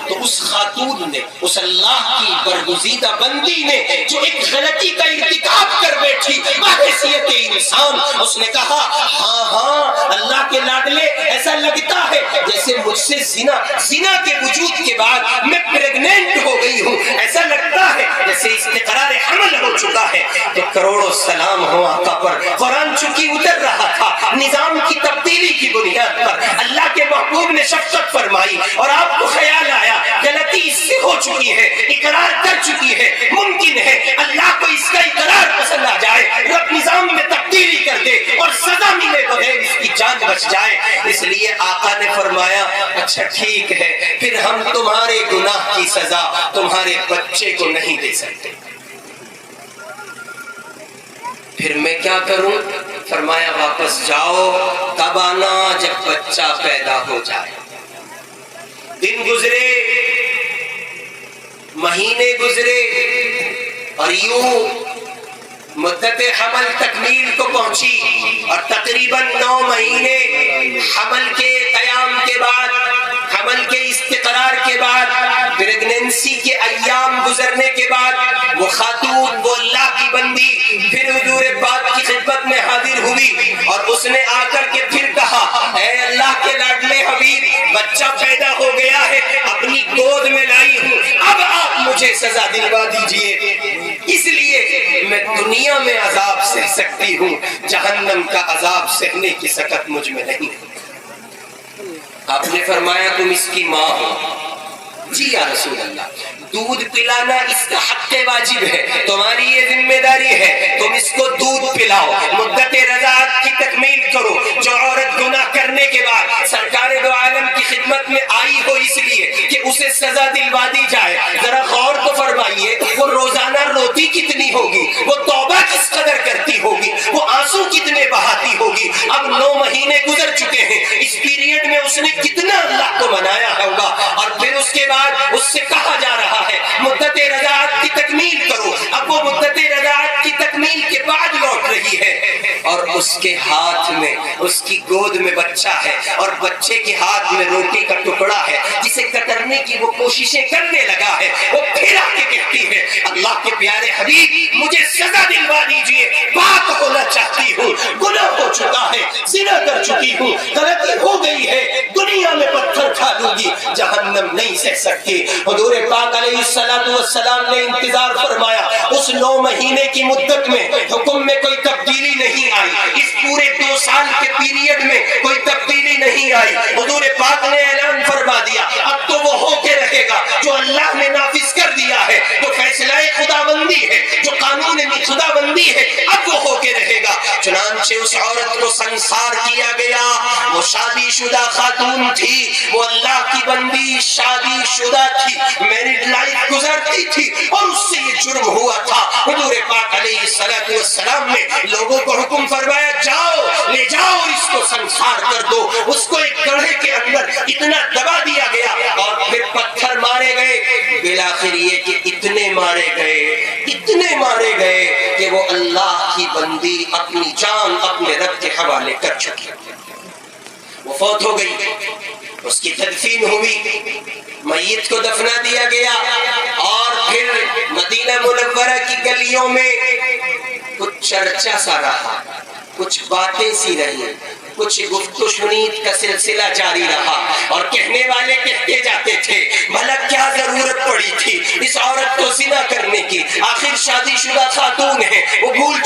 تو اس خاتون نے, اس اللہ کی برگزیدہ بندی نے جو ایک غلطی کا ارتکاب کر بیٹھی بحیثیت انسان, اس نے کہا ہاں ہاں اللہ کے لاڈلے, ایسا لگتا ہے جیسے مجھ سے زنا کے وجود کے بعد میں پریگننٹ ہو گئی ہوں, ایسا لگتا ہے جیسے استقرار حمل ہو چکا ہے. تو کروڑوں سلام ہو آقا پر, قرآن چونکہ اتر رہا تھا نظام کی تبدیلی کی بنیاد پر, اللہ کے محبوب نے شفقت فرمائی اور آپ کو خیال آیا غلطی اس سے ہو چکی ہے, اقرار کر چکی ہے, ممکن ہے اللہ کو اس کا اقرار پسند آ جائے, رب نظام میں تبدیلی کر دے اور سزا ملے بغیر اس کی جان بچ جائے. اس لیے آقا نے فرمایا اچھا ٹھیک ہے, پھر ہم تمہارے گناہ کی سزا تمہارے بچے کو نہیں دے سکتے. پھر میں کیا کروں؟ فرمایا واپس جاؤ, تب آنا جب بچہ پیدا ہو جائے. دن گزرے, مہینے گزرے, اور یوں مدت حمل تکمیل کو پہنچی, اور تقریباً 9 مہینے حمل کے قیام کے بعد, حمل کے استقرار کے بعد, پریگننسی کے ایام گزرنے کے بعد وہ خاتون, وہ اللہ کی بندی پھر حضور پاک کی خدمت میں حاضر ہوئی, اور اس نے آ کر کے پھر کہا اے اللہ کے لاڈلے حبیب, بچہ پیدا ہو گیا ہے, اپنی گود میں لائی ہوں, اب آپ مجھے سزا دلوا دیجئے. اس لیے میں دنیا میں عذاب سہ سکتی ہوں, جہنم کا عذاب سہنے کی سکت مجھ میں نہیں. آپ نے فرمایا تم اس کی ماں ہو؟ جی یا رسول اللہ, دودھ پلانا اس کا حق واجب ہے, تمہاری یہ اس کو دودھ پلاؤ، مدت رضاعت کی تکمیل کرو۔ جو عورت گناہ کرنے کے بعد سرکار دو عالم کی خدمت میں آئی ہو اس لیے کہ اسے سزا دلوا دی جائے، ذرا غور تو فرمائیے وہ روزانہ روتی کتنی ہوگی، وہ توبہ کس قدر کرتی ہوگی، وہ آنسو کتنے بہاتی ہوگی۔ اب 9 مہینے گزر چکے ہیں، اس پیریڈ میں اس نے کتنا اللہ کو منایا ہوگا، اور پھر اس کے بعد اس سے کہا جا رہا ہے مدت رضاعت کی تکمیل کرو۔ اب وہ مدت رضاعت کی تکمیل کے بعد لوٹ رہی ہے، اور اس کے ہاتھ میں، اس کی گود میں بچہ ہے، اور بچے کے ہاتھ میں روٹی کا ٹکڑا ہے جسے کترنے کی وہ کوششیں کرنے لگا ہے۔ وہ پھر آ کے کہتی ہے اللہ کے پیارے حبیب مجھے سزا دلوا دیجئے، پاک ہونا چاہتی ہوں، گناہ ہو چکا ہے، زنا کر چکی ہوں، غلطی ہو گئی ہے، دنیا میں پتھر کھا لوں گی، جہنم نہیں سہ سکتی۔ حضور پاک علیہ السلام نے انتظار فرمایا، اس 9 مہینے کی مدت میں حکم میں کوئی تبدیلی نہیں آئی، اس پورے 2 سال کے پیریڈ میں کوئی تبدیلی نہیں آئی۔ حضور پاک نے اعلان فرما دیا اب تو وہ ہو کے رہے گا جو اللہ نے نافذ کر دیا ہے، جو فیصلہ خداوندی ہے، جو قانون خداوندی ہے، اب وہ ہو کے رہے گا۔ چنانچہ اس عورت کو سنسار کیا گیا، وہ شادی شدہ خاتون تھی، وہ اللہ کی بندی شادی شدہ تھی، میرڈ لائف گزرتی تھی، اور اس سے یہ جرم ہوا تھا۔ حضور پاک علیہ السلام نے لوگوں کو حکم فرمایا جاؤ لے جاؤ اس کو سنسار کر دو۔ اس کو ایک گڑھے کے اندر اتنا دبا دیا گیا اور پھر پتھر مارے گئے، بالآخر یہ کہ اتنے مارے گئے کہ وہ اللہ کی بندی اپنی جان اپنے رب کے حوالے کر چکی، وہ فوت ہو گئی۔ اس کی تدفین ہوئی، میت کو دفنا دیا گیا، اور پھر مدینہ منورہ کی گلیوں میں کچھ چرچا سا رہا، کچھ باتیں سی رہی، کچھ گفت و شنید کا سلسلہ جاری رہا، اور کہنے والے کہتے جاتے تھے بھلا کیا ضرورت پڑی تھی اس عورت کو زنا کرنے کی، آخر شادی شدہ خاتون ہے، وہ بھول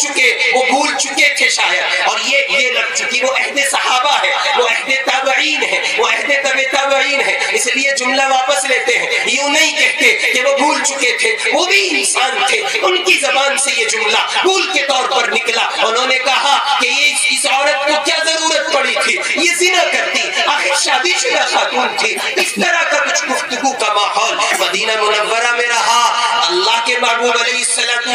چکے تھے شاید، اور یہ لگ چکی وہ عہد صحابہ ہے، وہ عہد تابعین ہے، وہ عہد تبع تابعین ہے، اس لیے جملہ واپس لیتے ہیں، یوں نہیں کہتے کہ وہ بھول چکے تھے، وہ بھی انسان تھے، ان کی زبان سے یہ جملہ بھول کے طور پر نکلا۔ انہوں نے کہا کہ اس عورت کو کیا ضرورت پڑی تھی، یہ زنا کرتی، آخر شادی شدہ خاتون تھی۔ اس طرح کا کچھ گفتگو کا ماحول مدینہ منورہ میں رہا۔ اللہ کے محبوب علیہ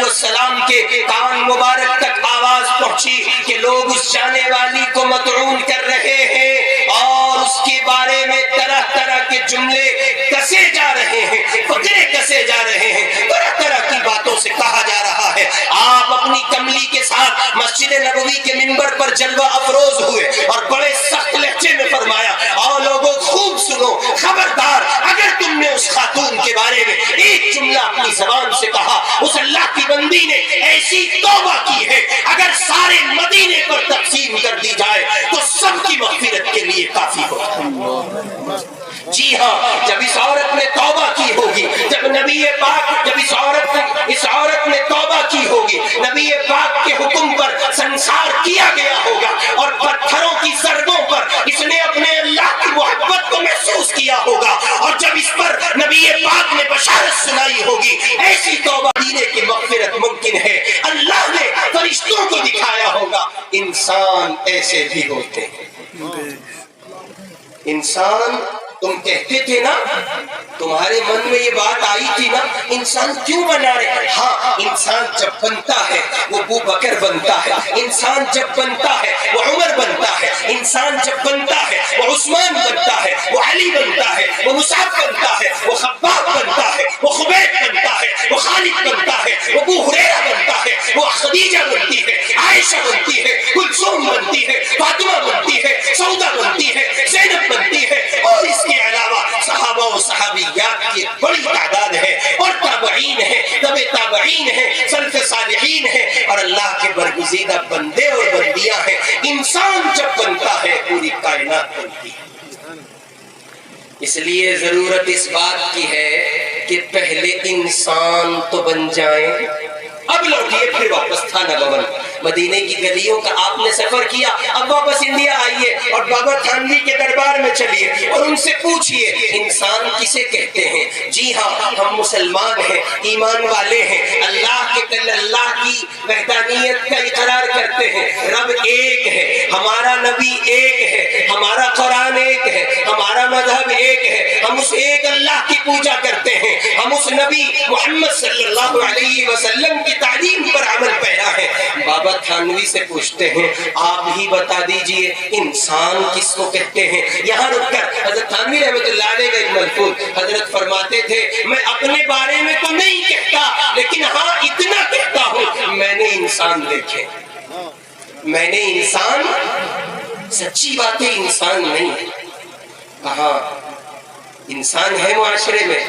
السلام کے کان مبارک تک آواز پہنچی کہ لوگ اس جانے والی کو مطعون کر رہے ہیں، اور اس کے بارے میں طرح طرح کے جملے کسے جا رہے ہیں، فقرے کسے جا رہے ہیں، طرح طرح کی باتوں سے کہا جا رہا ہے۔ آپ اپنی کملی کے ساتھ مسجد نبوی کے منبر پر جلوہ افروز ہوئے اور بڑے سخت لہجے میں فرمایا اور لوگوں خوب سنو، خبردار اگر تم نے اس خاتون کے بارے میں ایک جملہ اپنی زبان سے کہا، اس اللہ کی بندی نے ایسی توبہ کی ہے اگر سارے مدینے پر تقسیم کر دی جائے تو سب کی مغفرت کے لیے کافی ہوگا۔ جی ہاں، جب اس عورت نے توبہ کی ہوگی، جب نبی پاک اس عورت نے توبہ کی ہوگی، نبی پاک کے حکم پر سنسار کیا گیا ہوگا، اور پتھروں کی ضربوں پر اس نے اپنے اللہ کی محبت کو محسوس کیا ہوگا، اور جب اس پر نبی پاک نے بشارت سنائی ہوگی، ایسی توبہ دینے کی مغفرت ممکن ہے۔ اللہ نے فرشتوں کو دکھایا ہوگا انسان ایسے بھی ہوتے ہیں۔ انسان، تم کہتے تھے نا، تمہارے من میں یہ بات آئی تھی نا، انسان کیوں بنا رہے؟ ہاں، انسان جب بنتا ہے وہ ابو بکر بنتا ہے، انسان جب بنتا ہے وہ عمر بنتا ہے، انسان جب بنتا ہے وہ عثمان بنتا ہے، وہ علی بنتا ہے، وہ مصعب بنتا ہے، وہ خباب بنتا ہے، وہ خبیب بنتا ہے، وہ خالد بنتا ہے، وہ ابو ہریرہ بنتا ہے، وہ خدیجہ بنتی ہے، عائشہ بنتی ہے، کلثوم بنتی ہے، فاطمہ بنتی ہے، سودا بنتی ہے، زینب بنتی ہے، اور اس کے علاوہ صحابہ و صحابیات کی بڑی تعداد ہے، اور تابعین ہے، تبع تابعین ہے، سلف صالحین ہے، اور اللہ کے برگزیدہ بندے اور بندیاں ہیں۔ انسان جب بنتا ہے پوری کائنات بنتی ہے۔ اس لیے ضرورت اس بات کی ہے کہ پہلے انسان تو بن جائیں۔ اب لوٹیے پھر واپس تھانہ بھون، مدینے کی گلیوں کا آپ نے سفر کیا، اب واپس انڈیا آئیے اور بابا تھانوی کے دربار میں چلیے اور ان سے پوچھئے انسان کسے کہتے ہیں؟ جی ہاں، ہم مسلمان ہیں، ایمان والے ہیں، اللہ کی وحدانیت کا اقرار کرتے ہیں، رب ایک ہے، ہمارا نبی ایک ہے، ہمارا قرآن ایک ہے، ہمارا مذہب ایک ہے، ہم اس ایک اللہ کی پوجا کرتے ہیں، ہم اس نبی محمد صلی اللہ علیہ وسلم کی تعلیم پر عمل پیرا ہے۔ بابا تھانوی سے پوچھتے ہیں آپ ہی بتا دیجئے انسان کس کو کہتے ہیں؟ یہاں رک کر حضرت تھانوی رحمۃ اللہ علیہ کا ایک ملفوظ، حضرت فرماتے تھے میں اپنے بارے میں تو نہیں کہتا لیکن ہاں اتنا کہتا ہوں میں نے انسان دیکھے، میں نے انسان، سچی باتیں انسان نہیں ہے، کہاں انسان ہے معاشرے میں،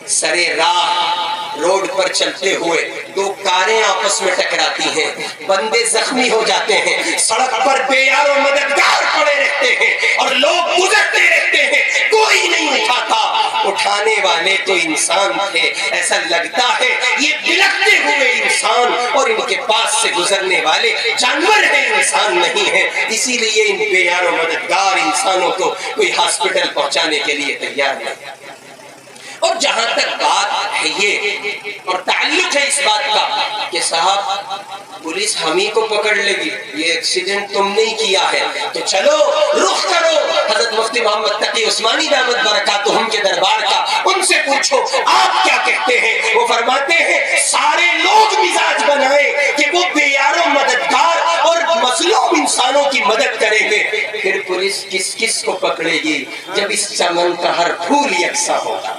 سرے راہ روڈ پر چلتے ہوئے دو کاریں آپس میں ٹکراتی ہیں، بندے زخمی ہو جاتے ہیں، سڑک پر بے یار و مددگار پڑے رہتے ہیں اور لوگ گزرتے رہتے ہیں، کوئی نہیں اٹھاتا، اٹھانے والے تو انسان تھے، ایسا لگتا ہے یہ بلکتے ہوئے انسان اور ان کے پاس سے گزرنے والے جانور ہیں، انسان نہیں ہیں، اسی لیے ان بے یار و مددگار انسانوں کو کوئی ہاسپٹل پہنچانے کے لیے تیار نہیں۔ اور جہاں تک بات ہے یہ اور تعلق ہے اس بات کا کہ صاحب پولیس ہم ہی کو پکڑ لے گی، یہ ایکسیڈنٹ تم نہیں کیا ہے تو چلو رخ کرو حضرت مفتی محمد تقی عثمانی دامت برکاتہم کے دربار کا، ان سے پوچھو آپ کیا کہتے ہیں۔ وہ فرماتے ہیں سارے لوگ مزاج بنائیں کہ وہ بے یار و مددگار اور مظلوم انسانوں کی مدد کریں گے، پھر پولیس کس کس کو پکڑے گی جب اس چمن کا ہر پھول یکساں ہوگا۔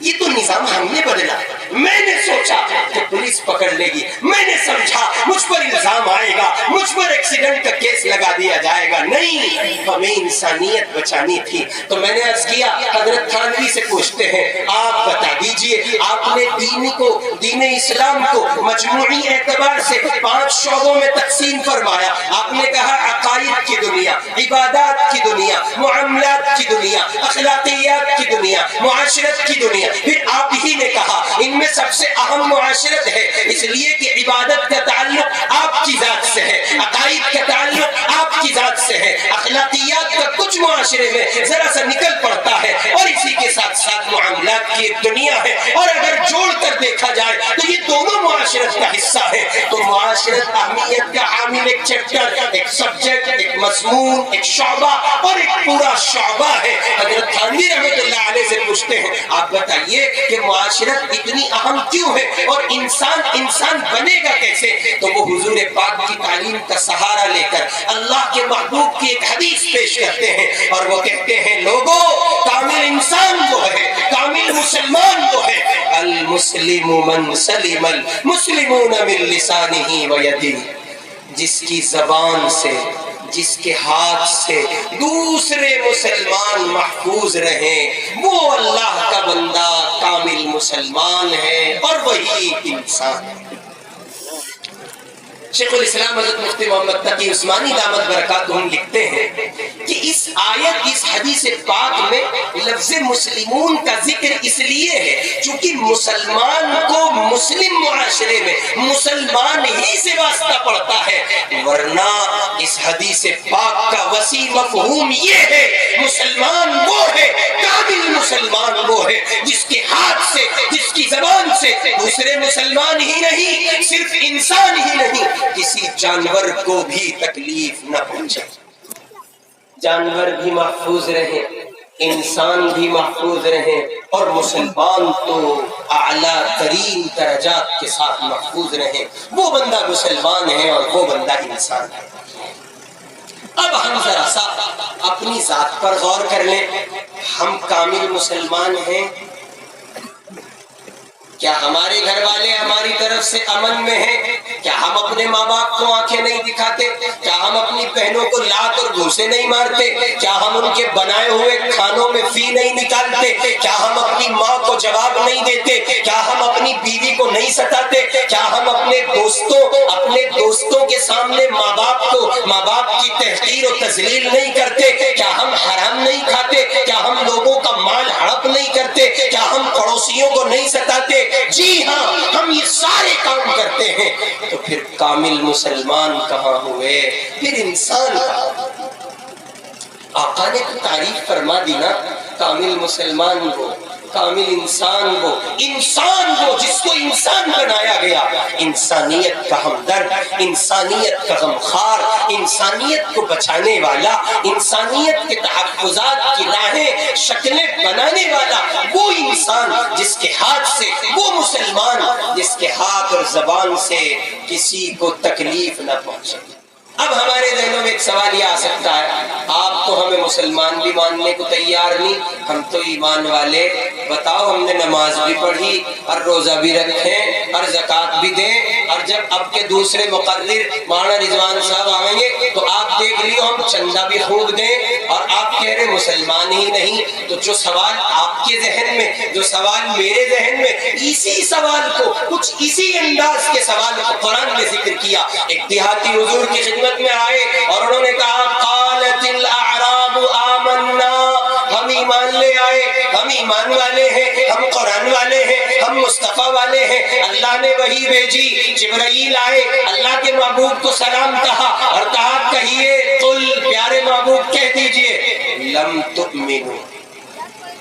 یہ تو نظام ہم نے بدلا، میں نے سوچا کہ پولیس پکڑ لے گی، میں نے سمجھا مجھ پر الزام آئے گا، مجھ پر ایکسیڈنٹ کا کیس لگا دیا جائے گا، نہیں، ہمیں انسانیت بچانی تھی۔ تو میں نے عرض کیا حضرت تھانوی سے پوچھتے ہیں آپ بتا دیجئے آپ نے دین اسلام کو مجموعی اعتبار سے 5 شعبوں میں تقسیم فرمایا، آپ نے کہا عقائد کی دنیا، عبادات کی دنیا، معاملات کی دنیا، اخلاقیات کی دنیا، معاشرت کی دنیا، پھر آپ ہی نے کہا ان میں سب سے اہم معاشرت ہے، اس لیے کہ عبادت کا تعلق آپ کی ذات سے ہے، عقائد کا تعلق آپ کی ذات سے ہے، اخلاقیات کا کچھ معاشرے میں ذرا سا نکل پڑتا ہے، اور اسی کے ساتھ ساتھ معاملات کی ایک دنیا ہے، اور اگر جوڑ کر دیکھا جائے تو یہ دونوں معاشرت کا حصہ ہے۔ تو معاشرت اہمیت کا عامل ایک چیپٹر، ایک سبجیکٹ، ایک مضمون، ایک شعبہ اور ایک پورا شعبہ ہے۔ حضرت تھانوی رحمۃ اللہ علیہ سے پوچھتے ہیں آپ بتائیے کہ معاشرت اتنی اہم کیوں ہے اور انسان بنے گا کیسے؟ تو وہ حضور پاک کی تعلیم کا سہارا لے کر اللہ کے محبوب کی ایک حدیث پیش کرتے ہیں اور وہ کہتے ہیں لوگوں کامل انسان وہ ہے، کامل مسلمان وہ ہے، المسلم من سلم المسلمون من لسانہ و یدہ، جس کی زبان سے، جس کے ہاتھ سے دوسرے مسلمان محفوظ رہیں وہ اللہ کا بندہ کامل مسلمان ہے اور وہی انسان ہے۔ شیخ الاسلام حضرت مفتی محمد تقی عثمانی دامت برکاتہم لکھتے ہیں کہ اس آیت، اس حدیث پاک میں لفظ مسلمون کا ذکر اس لیے ہے چونکہ مسلمان کو مسلم معاشرے میں مسلمان ہی سے واسطہ پڑتا ہے، ورنہ اس حدیث پاک کا وسیع مفہوم یہ ہے مسلمان وہ ہے، کامل مسلمان وہ ہے جس کے ہاتھ سے، جس کی زبان سے دوسرے مسلمان ہی نہیں، صرف انسان ہی نہیں، کسی جانور کو بھی تکلیف نہ پہنچے، جانور بھی محفوظ رہیں، انسان بھی محفوظ رہیں، اور مسلمان تو اعلیٰ ترین درجات کے ساتھ محفوظ رہیں، وہ بندہ مسلمان ہے اور وہ بندہ انسان ہے۔ اب ہم ذرا سا اپنی ذات پر غور کر لیں، ہم کامل مسلمان ہیں؟ کیا ہمارے گھر والے ہماری طرف سے امن میں ہیں؟ کیا ہم اپنے ماں باپ کو آنکھیں نہیں دکھاتے؟ کیا ہم اپنی بہنوں کو لات اور گھوسے نہیں مارتے؟ کیا ہم ان کے بنائے ہوئے کھانوں میں فی نہیں نکالتے؟ کیا ہم اپنی ماں کو جواب نہیں دیتے؟ کیا ہم اپنی بیوی کو نہیں ستاتے؟ کیا ہم اپنے دوستوں کے سامنے ماں باپ کی تحقیر و تذلیل نہیں کرتے؟ کیا ہم حرام نہیں کھاتے؟ کیا ہم لوگوں کا مال ہڑپ نہیں کرتے؟ کیا ہم پڑوسیوں کو نہیں ستاتے؟ جی ہاں، ہم یہ سارے کام کرتے ہیں، تو پھر کامل مسلمان کہاں ہوئے؟ پھر انسان کہاں؟ آقا نے تو تعریف فرما دی نا، کامل مسلمان وہ کامل انسان وہ جس کو انسان بنایا گیا، انسانیت کا ہمدرد، انسانیت کا غمخوار، انسانیت کو بچانے والا، انسانیت کے تحفظات کی راہیں شکلیں بنانے والا، وہ انسان جس کے ہاتھ سے، وہ مسلمان جس کے ہاتھ اور زبان سے کسی کو تکلیف نہ پہنچے۔ اب ہمارے ذہنوں میں ایک سوال یہ آ سکتا ہے، آپ تو ہمیں مسلمان بھی ماننے کو تیار نہیں، ہم تو ایمان والے، بتاؤ ہم نے نماز بھی پڑھی اور روزہ بھی رکھیں اور زکوٰۃ بھی دیں، اور جب اب کے دوسرے مقرر مولانا رضوان صاحب آئیں گے تو آپ دیکھ لیو ہم چندہ بھی خوب دیں، اور آپ کہہ رہے مسلمان ہی نہیں۔ تو جو سوال آپ کے ذہن میں، جو سوال میرے ذہن میں، اسی سوال کو، کچھ اسی انداز کے سوال کو قرآن نے ذکر کیا۔ ایک دیہاتی حضور کی خدمت میں آئے اور انہوں نے کہا قالت الاعراب آمنا، ہم ایمان لے آئے، ہم ایمان والے ہیں، ہم قرآن والے ہیں، ہم مصطفیٰ والے ہیں۔ اللہ نے وحی بھیجی، جبرائیل آئے، اللہ کے محبوب کو سلام کہا اور کہا کہیے قل، پیارے محبوب کہہ دیجئے لم تؤمنوا،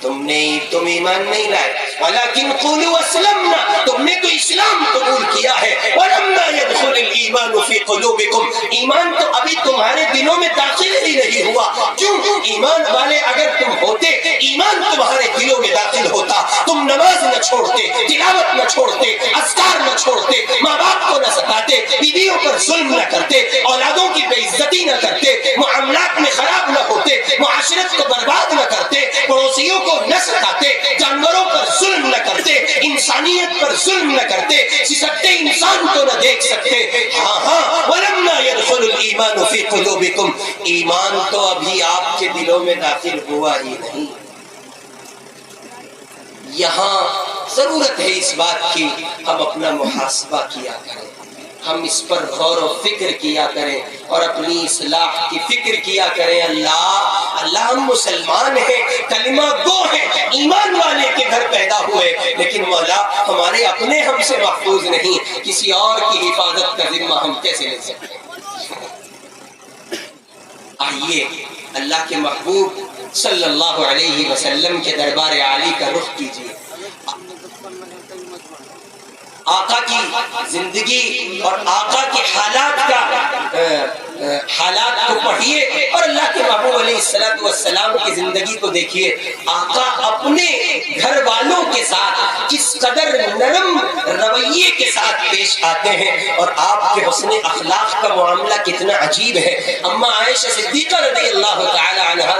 تم ایمان نہیں لائے، ولیکن قولوا اسلمنا، تم نے تو اسلام قبول کیا ہے، ولما يدخل الایمان فی قلوبکم، ایمان تو ابھی تمہارے دلوں میں داخل ہی نہیں ہوا۔ کیوں؟ ایمان والے اگر تم ہوتے، ایمان تمہارے دلوں میں داخل ہوتا، تم نماز نہ چھوڑتے، تلاوت نہ چھوڑتے، اذکار نہ چھوڑتے، ماں باپ کو نہ ستاتے، بیویوں پر ظلم نہ کرتے، اولادوں کی بے عزتی نہ کرتے، معاملات میں خراب نہ ہوتے، معاشرت کو برباد نہ کرتے، پڑوسیوں کو نہ ستاتے، جانوروں پر ظلم نہ کرتے، انسانیت پر ظلم نہ کرتے، سسکتے انسان کو نہ دیکھ سکتے۔ ہاں ولما يدخل الایمان فی قلوبکم، ایمان تو ابھی آپ کے دلوں میں داخل ہوا ہی نہیں۔ یہاں ضرورت ہے اس بات کی ہم اپنا محاسبہ کیا کریں، ہم اس پر غور و فکر کیا کریں اور اپنی اصلاح کی فکر کیا کریں۔ اللہ ہم مسلمان ہیں، کلمہ گو ہیں، ایمان والے کے گھر پیدا ہوئے، لیکن مولا ہمارے اپنے ہم سے محفوظ نہیں، کسی اور کی حفاظت کا ذمہ ہم کیسے لے سکتے ہیں؟ آئیے اللہ کے محبوب صلی اللہ علیہ وسلم کے دربار عالی کا رخ کیجیے، آقا کی زندگی اور آقا کے حالات کو پڑھیے اور اللہ کے محبوب علیہ السلام کی زندگی کو دیکھیے۔ آقا اپنے گھر والوں کے ساتھ کس قدر نرم رویے کے ساتھ پیش آتے ہیں، اور آپ کے حسن اخلاق کا معاملہ کتنا عجیب ہے۔ اما عائشہ صدیقہ رضی اللہ تعالی عنہا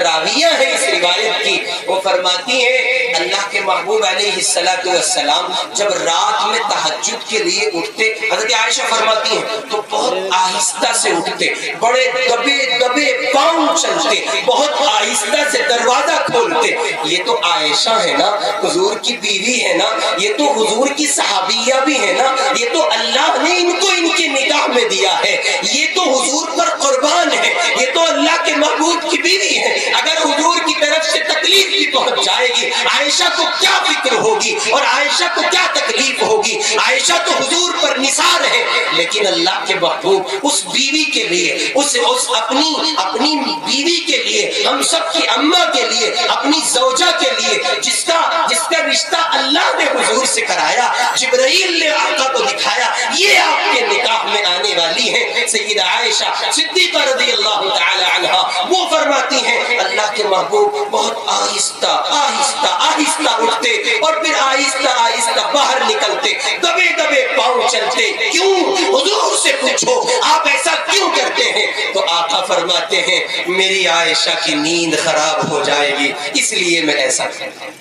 راویہ ہے اس روایت کی، وہ فرماتی ہیں اللہ کے محبوب علیہ السلام جب رات میں تہجد کے لیے اٹھتے، حضرت عائشہ فرماتی ہیں تو بہت آہستہ سے اٹھتے، بڑے دبے دبے پاؤں چلتے، بہت آہستہ سے دروازہ کھولتے۔ یہ تو عائشہ ہے نا، حضور کی بیوی ہے نا، یہ تو حضور کی صحابیہ بھی ہے نا، یہ تو اللہ نے ان کو ان کے نکاح میں دیا ہے، یہ تو حضور پر قربان ہے، یہ تو اللہ کے محبوب کی بیوی ہے۔ اگر حضور کی طرف سے تکلیف بھی پہنچ جائے گی، عائشہ کو کیا فکر ہوگی اور عائشہ کو کیا تکلیف ہوگی؟ عائشہ تو حضور پر نثار ہے، لیکن اللہ کے محبوب اس بیوی کے لیے، اس اپنی بیوی کے لیے، ہم سب کی اماں کے لیے، اپنی زوجہ کے لیے، جس کا رشتہ اللہ نے حضور سے کرایا، جبرائیل نے آقا کو دکھایا، یہ آپ کے نکاح میں آنے والی ہیں سیدہ عائشہ صدیقہ رضی اللہ تعالی عنہا۔ وہ فرماتی ہیں اللہ کے محبوب بہت آہستہ آہستہ آہستہ اٹھتے اور پھر آہستہ آہستہ باہر نکلتے، دبے دبے پاؤں چلتے۔ کیوں؟ حضور سے پوچھو آپ ایسا کیوں کرتے ہیں؟ تو آقا فرماتے ہیں میری عائشہ کی نیند خراب ہو جائے گی، اس لیے میں ایسا کرتا ہوں۔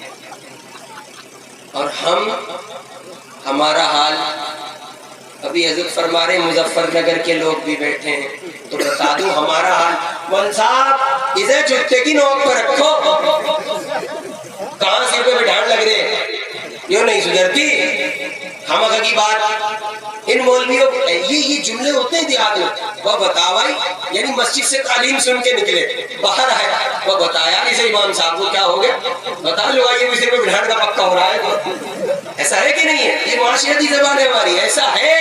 اور ہمارا حال ابھی حضرت فرما رہے مظفر نگر کے لوگ بھی بیٹھے ہیں تو بتا دوں ہمارا حال۔ مول صاحب اسے جوتے کی نوک پر رکھو، کہاں سر پہ بٹھان لگ رہے، یہ نہیں سدھرتی خامخواہ کی بات۔ ان مولویوں یہ جملے ہوتے ہیں دیہات میں، وہ بتا بھائی، یعنی مسجد سے تعلیم سن کے نکلے، باہر آئے، وہ بتایا اسے امام صاحب کو کیا ہو گیا، بتا لو یہ بھی سر پہ بٹھان کا پکا ہو رہا ہے۔ ایسا ہے کہ نہیں ہے؟ یہ معاشرتی زبان ہے ہماری، ایسا ہے۔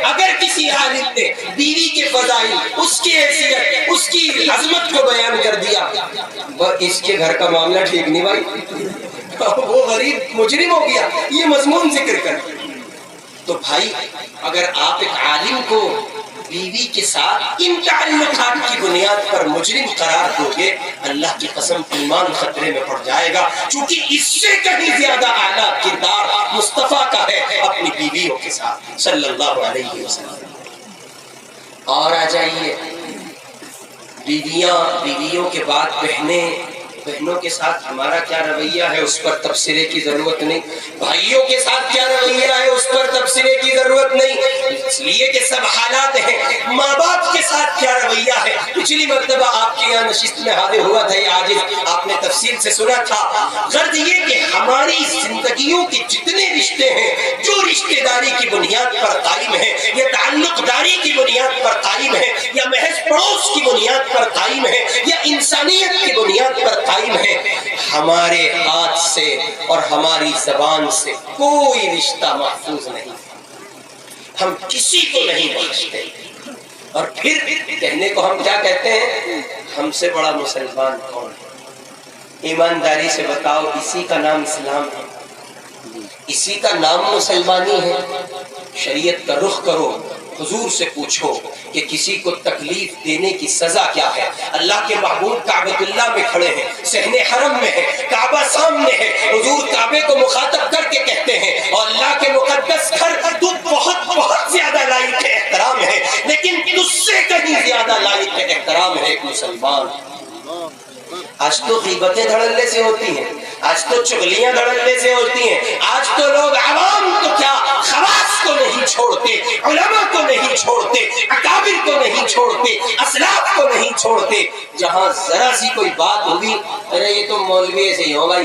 اگر کسی عالم نے بیوی کے فضائل، اس کی حیثیت، اس کی عظمت کو بیان کر دیا، اس کے گھر کا معاملہ ٹھیک نہیں بھائی، وہ غریب مجرم ہو گیا، یہ مضمون ذکر کر۔ تو بھائی اگر آپ ایک عالم کو بیوی کے ساتھ ان تعلقات کی بنیاد پر مجرم قرار دو گے، اللہ کی قسم ایمان خطرے میں پڑ جائے گا، چونکہ اس سے کہیں زیادہ اعلیٰ کردار مصطفیٰ کا ہے اپنی بیویوں کے ساتھ صلی اللہ علیہ وسلم۔ اور آ جائیے بیویوں کے بعد بہنوں کے ساتھ ہمارا کیا رویہ ہے اس پر تبصرے کی ضرورت نہیں، بھائیوں کے ساتھ کیا رویہ ہے اس پر تبصرے کی ضرورت نہیں، اس لیے کہ سب حالات ہیں۔ ماں باپ کے ساتھ کیا رویہ ہے، پچھلی مرتبہ آپ کے یہاں نشست میں حاضر ہوا تھا یہ عاجز، آپ نے تفصیل سے سنا تھا۔ غرض یہ کہ ہماری زندگیوں کے جتنے رشتے ہیں جو رشتے داری کی بنیاد پر قائم ہیں یا تعلق داری کی بنیاد پر قائم ہیں یا محض پڑوس کی بنیاد پر قائم ہیں یا انسانیت کی بنیاد پر قائم ہے، ہمارے ہاتھ سے اور ہماری زبان سے کوئی رشتہ محفوظ نہیں، ہم کسی کو نہیں بخشتے۔ اور پھر کہنے کو ہم کیا کہتے ہیں، ہم سے بڑا مسلمان کون ہے؟ ایمانداری سے بتاؤ، اسی کا نام اسلام ہے، اسی کا نام مسلمانی ہے۔ شریعت کا رخ کرو، حضور سے پوچھو کہ کسی کو تکلیف دینے کی سزا کیا ہے۔ اللہ کے محبوب کعبۃ اللہ میں کھڑے ہیں، صحن حرم میں ہے، کعبہ سامنے ہے، حضور کعبے کو مخاطب کر کے کہتے ہیں اور اللہ کے مقدس گھر تو بہت زیادہ لائق احترام ہے، لیکن تجھ سے کہیں زیادہ لائق احترام ہے ایک مسلمان۔ آج تو غیبتیں دھڑلے سے ہوتی ہیں، آج تو چغلیاں دھڑلے سے ہوتی ہیں، آج تو لوگ عوام تو کیا خواص کو نہیں چھوڑتے، علماء کو نہیں چھوڑتے، اکابر کو نہیں چھوڑتے، اسلاف کو نہیں چھوڑتے۔ جہاں ذرا سی کوئی بات ہوگی، ارے یہ تو مولوی ایسے ہی ہو بھائی۔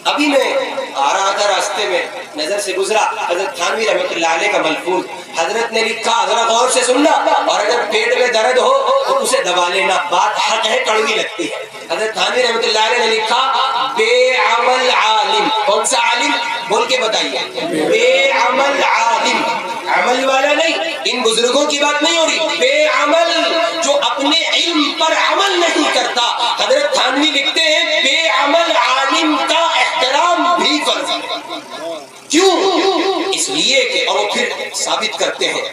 ابھی میں آ رہا تھا راستے میں، نظر سے گزرا حضرت تھانوی رحمۃ اللہ علیہ کا ملفوظ، حضرت نے لکھا، ذرا غور سے سننا، اور اگر پیٹ میں درد ہو تو اسے دبا لینا، بات حق ہے کڑوی لگتی ہے۔ حضرت تھانوی رحمۃ اللہ علیہ نے لکھا، بے عمل عالم، کون سا عالم بول کے بتائیے، بے عمل عالم، عمل والا نہیں، ان بزرگوں کی بات نہیں ہو رہی، بے عمل جو اپنے علم پر عمل نہیں کرتا۔ حضرت تھانوی لکھتے ہیں بے عمل عالم کا احترام بھی فرض ہے۔ کیوں؟ اس لیے کہ، اور وہ پھر ثابت کرتے ہیں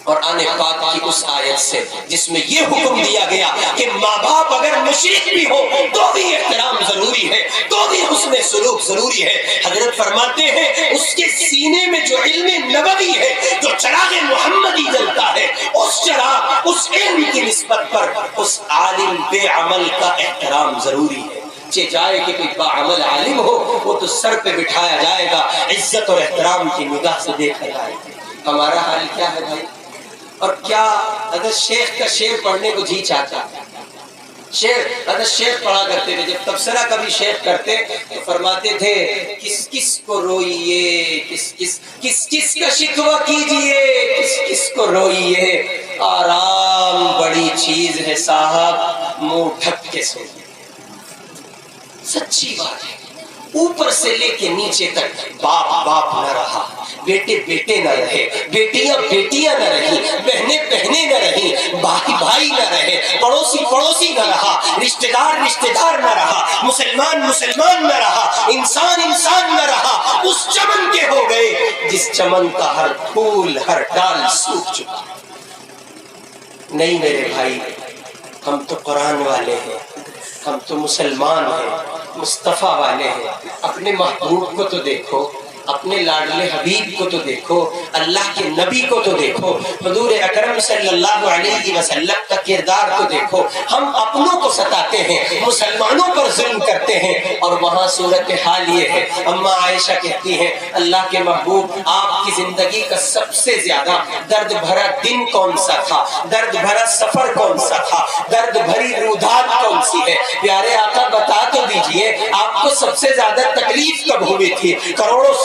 قرآن پاک کی اس آیت سے جس میں یہ حکم دیا گیا کہ ماں باپ اگر مشرک بھی ہو تو بھی احترام ضروری ہے، تو بھی حسن سلوک ضروری ہے۔ حضرت فرماتے ہیں اس کے سینے میں جو علم نبوی ہے، جو چراغ محمدی جلتا ہے، اس چراغ، اس علم کی نسبت پر اس عالم بے عمل کا احترام ضروری ہے۔ جائے کہ کوئی باعمل عالم ہو، وہ تو سر پہ بٹھایا جائے گا، عزت اور احترام کی نگاہ سے دیکھا جائے گا۔ ہمارا حال کیا ہے بھائی؟ اور کیا حضرت شیخ کا شعر پڑھنے کو جی چاہتا؟ حضرت شیخ پڑھا کرتے تھے، جب تبصرہ کبھی شیخ کرتے تو فرماتے تھے، کس کس کو روئیے، کس کس کا شکوہ کیجئے، کس کو روئیے، آرام بڑی چیز ہے صاحب، منہ ڈھک کے سوئیے۔ سچی بات ہے، اوپر سے لے کے نیچے تک باپ باپ نہ رہا، بیٹے بیٹے نہ رہے، بیٹیاں بیٹیاں نہ رہی، بہنیں بہنیں نہ رہی، بھائی بھائی نہ رہے، پڑوسی پڑوسی نہ رہا، رشتہ دار نہ رہا، مسلمان نہ رہا، انسان نہ رہا، اس چمن کے ہو گئے جس چمن کا ہر پھول ہر ڈال سوکھ چکا۔ نہیں میرے بھائی، ہم تو قرآن والے ہیں، ہم تو مسلمان ہیں، مصطفیٰ والے ہیں۔ اپنے محبوب کو تو دیکھو، اپنے لاڈلے حبیب کو تو دیکھو، اللہ کے نبی کو تو دیکھو، حضور اکرم صلی اللہ علیہ وسلم کا کردار تو دیکھو۔ ہم اپنوں کو ستاتے ہیں، مسلمانوں پر ظلم کرتے ہیں، اور وہاں صورتحال یہ ہے۔ اماں عائشہ کہتی ہیں، اللہ کے محبوب آپ کی زندگی کا سب سے زیادہ درد بھرا دن کون سا تھا، درد بھرا سفر کون سا تھا، درد بھری رودات کون سی ہے؟ پیارے آقا بتا تو دیجئے، آپ کو سب سے زیادہ تکلیف کب ہوئی تھی؟ کروڑوں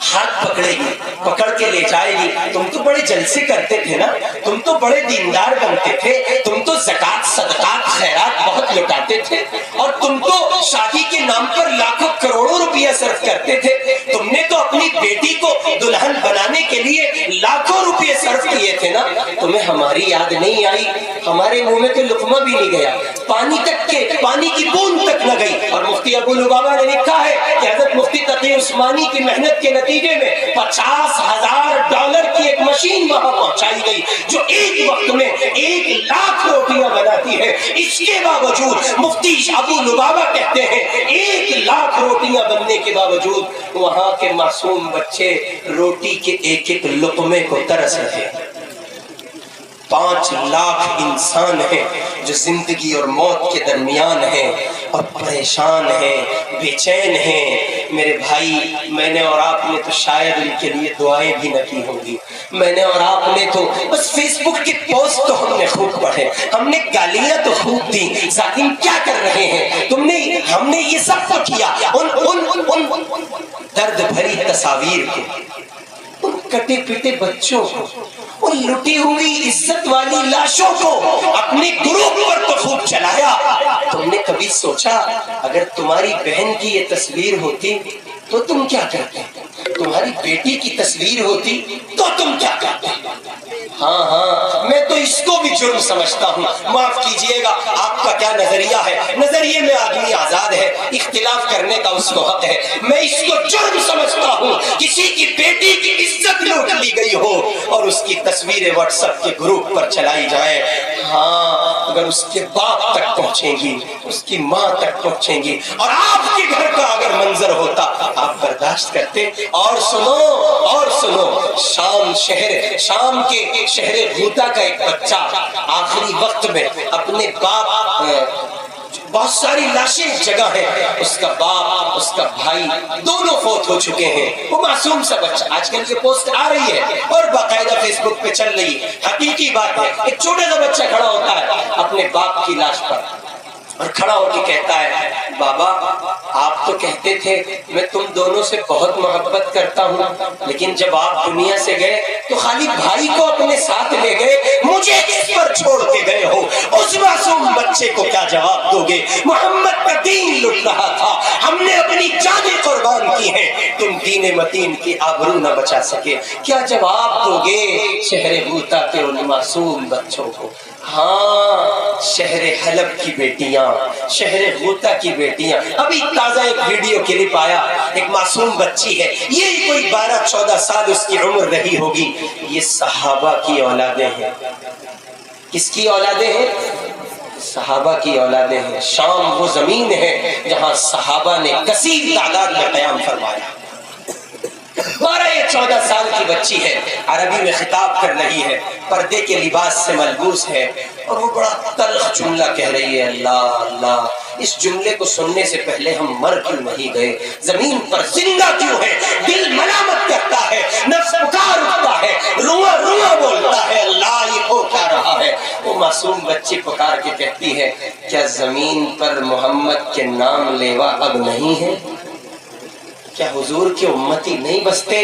ہاتھ پکڑے گی, پکڑ کے لے جائے گی. تم تو بڑے جلسے کرتے تھے نا, تم تو بڑے دیندار بنتے تھے, تم تو زکات صدقات خیرات بہت لوٹاتے تھے, اور تم تو شادی کے نام پر لاکھوں کروڑوں روپیہ صرف کرتے تھے. تم نے تو اپنی بیٹی کو دلہن بنانے کے لیے لاکھوں روپے صرف کیے تھے نا. تمہیں ہماری یاد نہیں آئی؟ ہمارے منہ میں تو لقمہ بھی نہیں گیا, پانی کی بوند تک نہ گئی. اور مفتی ابو لبابہ نے لکھا ہے کہ حضرت مفتی تقی عثمانی کی محنت کے نتیجے میں $50,000 کی ایک مشین وہاں پہنچائی گئی جو ایک وقت میں 1,00,000 روٹیاں بناتی ہے. اس کے باوجود مفتی ابو لبابہ کہتے ہیں 1,00,000 روٹیاں بننے کے باوجود وہاں کے معصوم بچے روٹی کے ایک ایک لقمے کو ترس رہے ہیں. 5 لاکھ انسان ہیں جو زندگی اور موت کے درمیان ہیں اور پریشان ہیں, بے چین ہیں. میرے بھائی, میں نے اور آپ نے تو شاید ان کے لیے دعائیں بھی نہ کی ہوں گی. میں نے اور آپ نے تو بس فیس بک کے پوسٹ تو ہم نے خوب پڑھے, ہم نے گالیاں تو خوب دی. ظالم کیا کر رہے ہیں ہم نے یہ سب تو کیا. ان درد بھری تصاویر کو, ان کٹے پیٹے بچوں کو, ان لٹی ہوئی عزت والی لاشوں کو اپنے گروپ پر تو خوب چلایا. تم نے کبھی سوچا اگر تمہاری بہن کی یہ تصویر ہوتی تو تم کیا کرتے؟ تمہاری بیٹی کی تصویر ہوتی تو تم کیا کرتے؟ ہاں میں تو اس کو بھی جرم سمجھتا ہوں. معاف کیجئے گا, آپ کا کیا نظریہ ہے؟ نظریے میں آدمی آزاد ہے, اختلاف کرنے کا اس کو حق ہے. میں اس کو جرم سمجھتا ہوں کسی کی بیٹی کی عزت لوٹ لی گئی ہو اور اس کی تصویریں واٹس ایپ کے گروپ پر چلائی جائے. ہاں اگر اس کے باپ تک پہنچیں گی, اس کی ماں تک پہنچیں گی, اور آپ کے گھر کا اگر منظر ہوتا آپ برداشت کرتے؟ اور سنو, شام کے شہر غوطہ کا ایک بچہ آخری وقت میں اپنے باپ, بہت ساری لاشیں ایک جگہ ہے, اس کا باپ اس کا بھائی دونوں فوت ہو چکے ہیں. وہ معصوم سا بچہ, آج کل یہ پوسٹ آ رہی ہے اور باقاعدہ فیس بک پہ چل رہی ہے, حقیقی بات ہے. ایک چھوٹا سا بچہ کھڑا ہوتا ہے اپنے باپ کی لاش پر اور کھڑا ہو کے کہتا ہے, بابا آپ تو کہتے تھے میں تم دونوں سے بہت محبت کرتا ہوں, لیکن جب آپ دنیا سے گئے تو خالی بھائی کو اپنے ساتھ لے گئے, مجھے کس پر چھوڑ کے گئے ہو؟ اس معصوم بچے کو کیا جواب دو گے؟ محمد کا دین لٹ رہا تھا, ہم نے اپنی جانیں قربان کی ہیں, تم دین متین کی آبرو نہ بچا سکے. کیا جواب دو گے شہر غوطہ کے ان معصوم بچوں کو؟ ہاں, شہر حلب کی بیٹیاں, شہر غوطہ کی بیٹیاں. ابھی تازہ ایک ویڈیو کلپ آیا, ایک معصوم بچی ہے, یہ کوئی 12-14 سال اس کی عمر رہی ہوگی. یہ صحابہ کی اولادیں ہیں. کس کی اولادیں ہیں؟ صحابہ کی اولادیں ہیں. شام وہ زمین ہے جہاں صحابہ نے کثیر تعداد میں قیام فرمایا. 12-14 سال کی بچی ہے, عربی میں خطاب کر رہی ہے, پردے کے لباس سے ملبوس ہے, اور وہ بڑا تلخ جملہ کہہ رہی ہے, اللہ اللہ. اس جملے کو سننے سے پہلے ہم مر کیوں نہیں گئے, زمین پر زندہ کیوں ہے؟ دل ملامت کرتا ہے, نفس پکار اٹھتا ہے, رواں رواں بولتا ہے, اللہ یہ ہو کیا رہا ہے. وہ معصوم بچی پکار کے کہتی ہے, کیا زمین پر محمد کے نام لیوا اب نہیں ہے؟ کیا حضور کی امتی نہیں بستے؟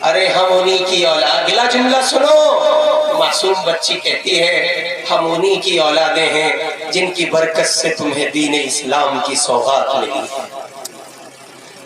ارے ہم انہی کی اولاد. اگلا جملہ سنو, معصوم بچی کہتی ہے, ہم انہی کی اولادیں ہیں جن کی برکت سے تمہیں دین اسلام کی سوغات ملی ہے.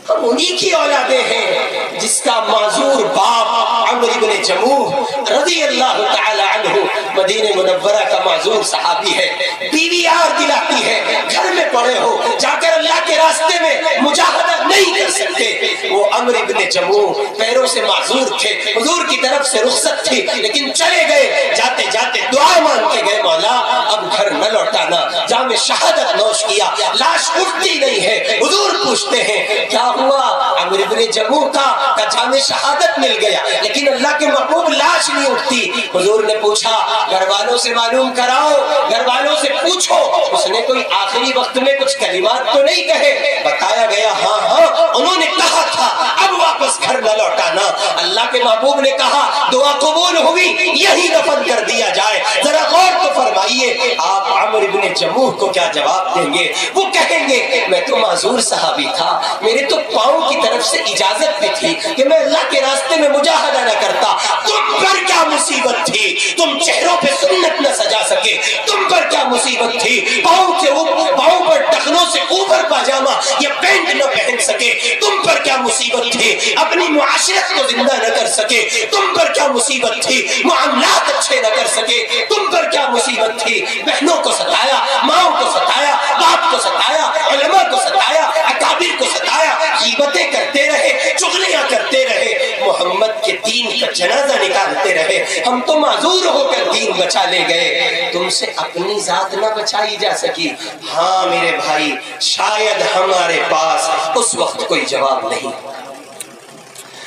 ہم انہی کی اولادیں ہیں جس کا معذور باپ عمرو بن جموح رضی اللہ تعالی عنہ مدینہ منورہ کا معذور صحابی ہے. بیوی یار دلاتی ہے, گھر میں پڑے ہو, جا کر اللہ کے راستے میں مجاہدہ نہیں کر سکتے. وہ عمرو بن جموح پیروں سے معذور تھے, حضور کی طرف سے رخصت تھی, لیکن چلے گئے. جاتے جاتے دعا مانگ کے گئے, مولا اب گھر نہ لوٹانا. جام شہادت نوش کیا, لاش اٹھتی نہیں ہے. حضور پوچھتے ہیں کیا ہوا؟ عمرو بن جموح کا جام شہادت مل گیا, لیکن اللہ کے محبوب لاش نہیں اٹھتی. حضور نے پوچھا گھر والوں سے معلوم کراؤ, گھر والوں سے پوچھو اس نے کوئی آخری وقت میں کچھ کلمات تو نہیں کہے؟ بتایا گیا ہاں انہوں نے کہا تھا اب واپس گھر نہ لوٹانا. اللہ اللہ کے محبوب نے کہا دعا قبول ہوئی یہی دفن کر دیا جائے. ذرا غور تو فرمائیے آپ عمرو بن جموح کو کیا جواب دیں گے؟ وہ کہیں گے میں تو معذور صحابی تھا, میرے تو پاؤں کی طرف سے اجازت بھی تھی کہ میں اللہ کے راستے میں مجاہدہ نہ کرتا. تم پر کیا مصیبت تھی؟ تم چہروں پہ سنت نہ سجا سکے. تم پر کیا مصیبت تھی؟ پاؤں پر ٹخنوں سے اوپر پاجامہ یا پینٹ نہ پہن سکے. تم پر کیا مصیبت تھی؟ اپنی معاشرت کو زندہ نہ کر سکے. تم پر کیا مصیبت تھی؟ معاملات اچھے نہ کر سکے. تم پر کیا مصیبت تھی؟ بہنوں کو ستایا, ماؤں کو ستایا, باپ کو ستایا, علماء کو ستایا, اکابر کو ستایا, غیبتیں کرتے رہے, چغلیاں کرتے رہے, محمد کے دین کا جنازہ نکالتے رہے. ہم تو معذور ہو کر دین بچا لے گئے, تم سے اپنی ذات نہ بچائی جا سکی. ہاں میرے بھائی, شاید ہمارے پاس اس وقت کوئی جواب نہیں.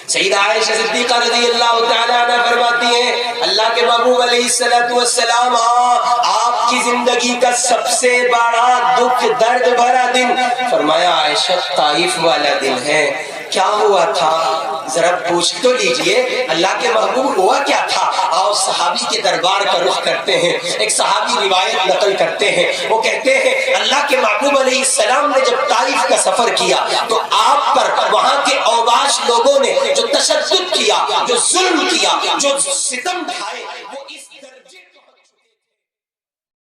سیدہ عائشہ صدیقہ رضی اللہ تعالیٰ عنہ فرماتی ہیں اللہ کے محبوب علیہ السلام آپ کی زندگی کا سب سے بڑا دکھ درد بھرا دن, فرمایا عائشہ طائف والا دن ہے. کیا ہوا تھا ذرا پوچھ تو لیجئے, اللہ کے محبوب ہوا کیا تھا؟ آؤ صحابی کے دربار کا رخ کرتے ہیں. ایک صحابی روایت نقل کرتے ہیں, وہ کہتے ہیں اللہ کے محبوب علیہ السلام نے جب طائف کا سفر کیا تو آپ پر وہاں کے اوباش لوگوں نے جو تشدد کیا, جو ظلم کیا, جو ستم ڈھائے, وہ اس درجے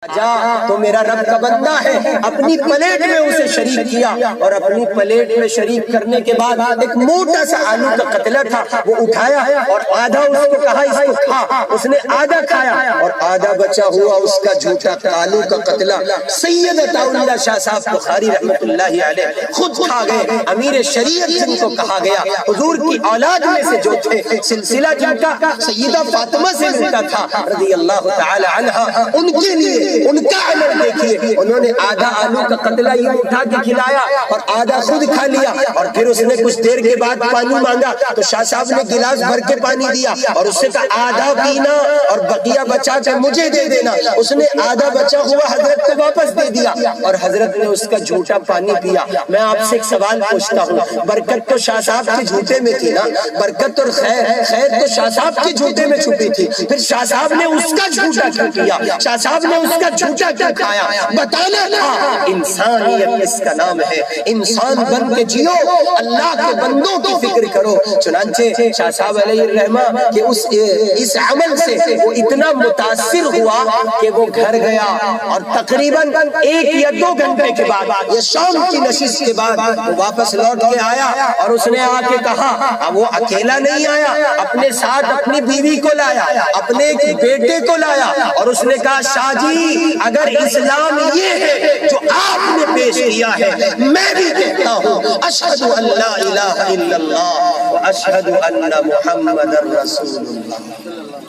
جا تو میرا رب کا بندہ ہے. اپنی پلیٹ میں اسے شریک کیا اور اپنی پلیٹ میں شریک کرنے کے بعد ایک موٹا سا آلو کا قطلہ تھا, وہ اٹھایا اور آدھا اس کو کہا اس کو کھا. اس نے آدھا کھایا اور آدھا بچا ہوا اس کا جھوٹا آلو کا قطلہ سید عطا اللہ شاہ صاحب بخاری رحمت اللہ علیہ خود کھا گئے. امیر شریعت جن کو کہا گیا, حضور کی اولاد میں سے جو تھے, سلسلہ جن کا سیدہ فاطمہ سے ملتا تھا رضی اللہ تعالی عنہا, ان کے لیے ان کا عمل دیکھیے, انہوں نے آدھا آلو کا قطلہ یہ اٹھا کے کھلایا اور آدھا خود کھا لیا. اور پھر اس نے کچھ دیر کے بعد پانی مانگا تو شاہ صاحب نے گلاس بھر کے پانی دیا اور اس سے کہا آدھا پینا اور بقیہ بچا کے مجھے دے دینا. اس نے آدھا بچا ہوا حضرت کو واپس دے دیا اور حضرت نے اس کا جھوٹا پانی پیا. میں آپ سے ایک سوال پوچھتا ہوں, برکت تو شاہ صاحب کے جھوٹے میں تھی نا, برکت اور خیر تو شاہ صاحب کے جھوٹے میں چھپی تھی, پھر شاہ صاحب نے اس کا جھوٹا کیوں پیا؟ شاہ صاحب نے اس کا جھوٹا کیا کھایا؟ بتانا تھا انسانیت اس کا نام ہے, انسان بن کے جیو, اللہ کے بندوں کی فکر کرو. چنانچہ شاہ صاحب علیہ الرحمہ کہ اس عمل سے وہ اتنا متاثر ہوا کہ وہ گھر گیا اور تقریباً 1 یا 2 گھنٹے کے بعد یا شام کی نشست کے بعد وہ واپس لوٹ کے آیا اور اس نے آ کے کہا, وہ اکیلا نہیں آیا, اپنے ساتھ اپنی بیوی کو لایا, اپنے ایک بیٹے کو لایا اور اس نے کہا شاہ جی اگر اسلام یہ ہے جو آپ نے پیش کیا ہے, میں بھی کہتا ہوں اشہد ان لا الہ الا اللہ و اشہد ان محمد رسول اللہ.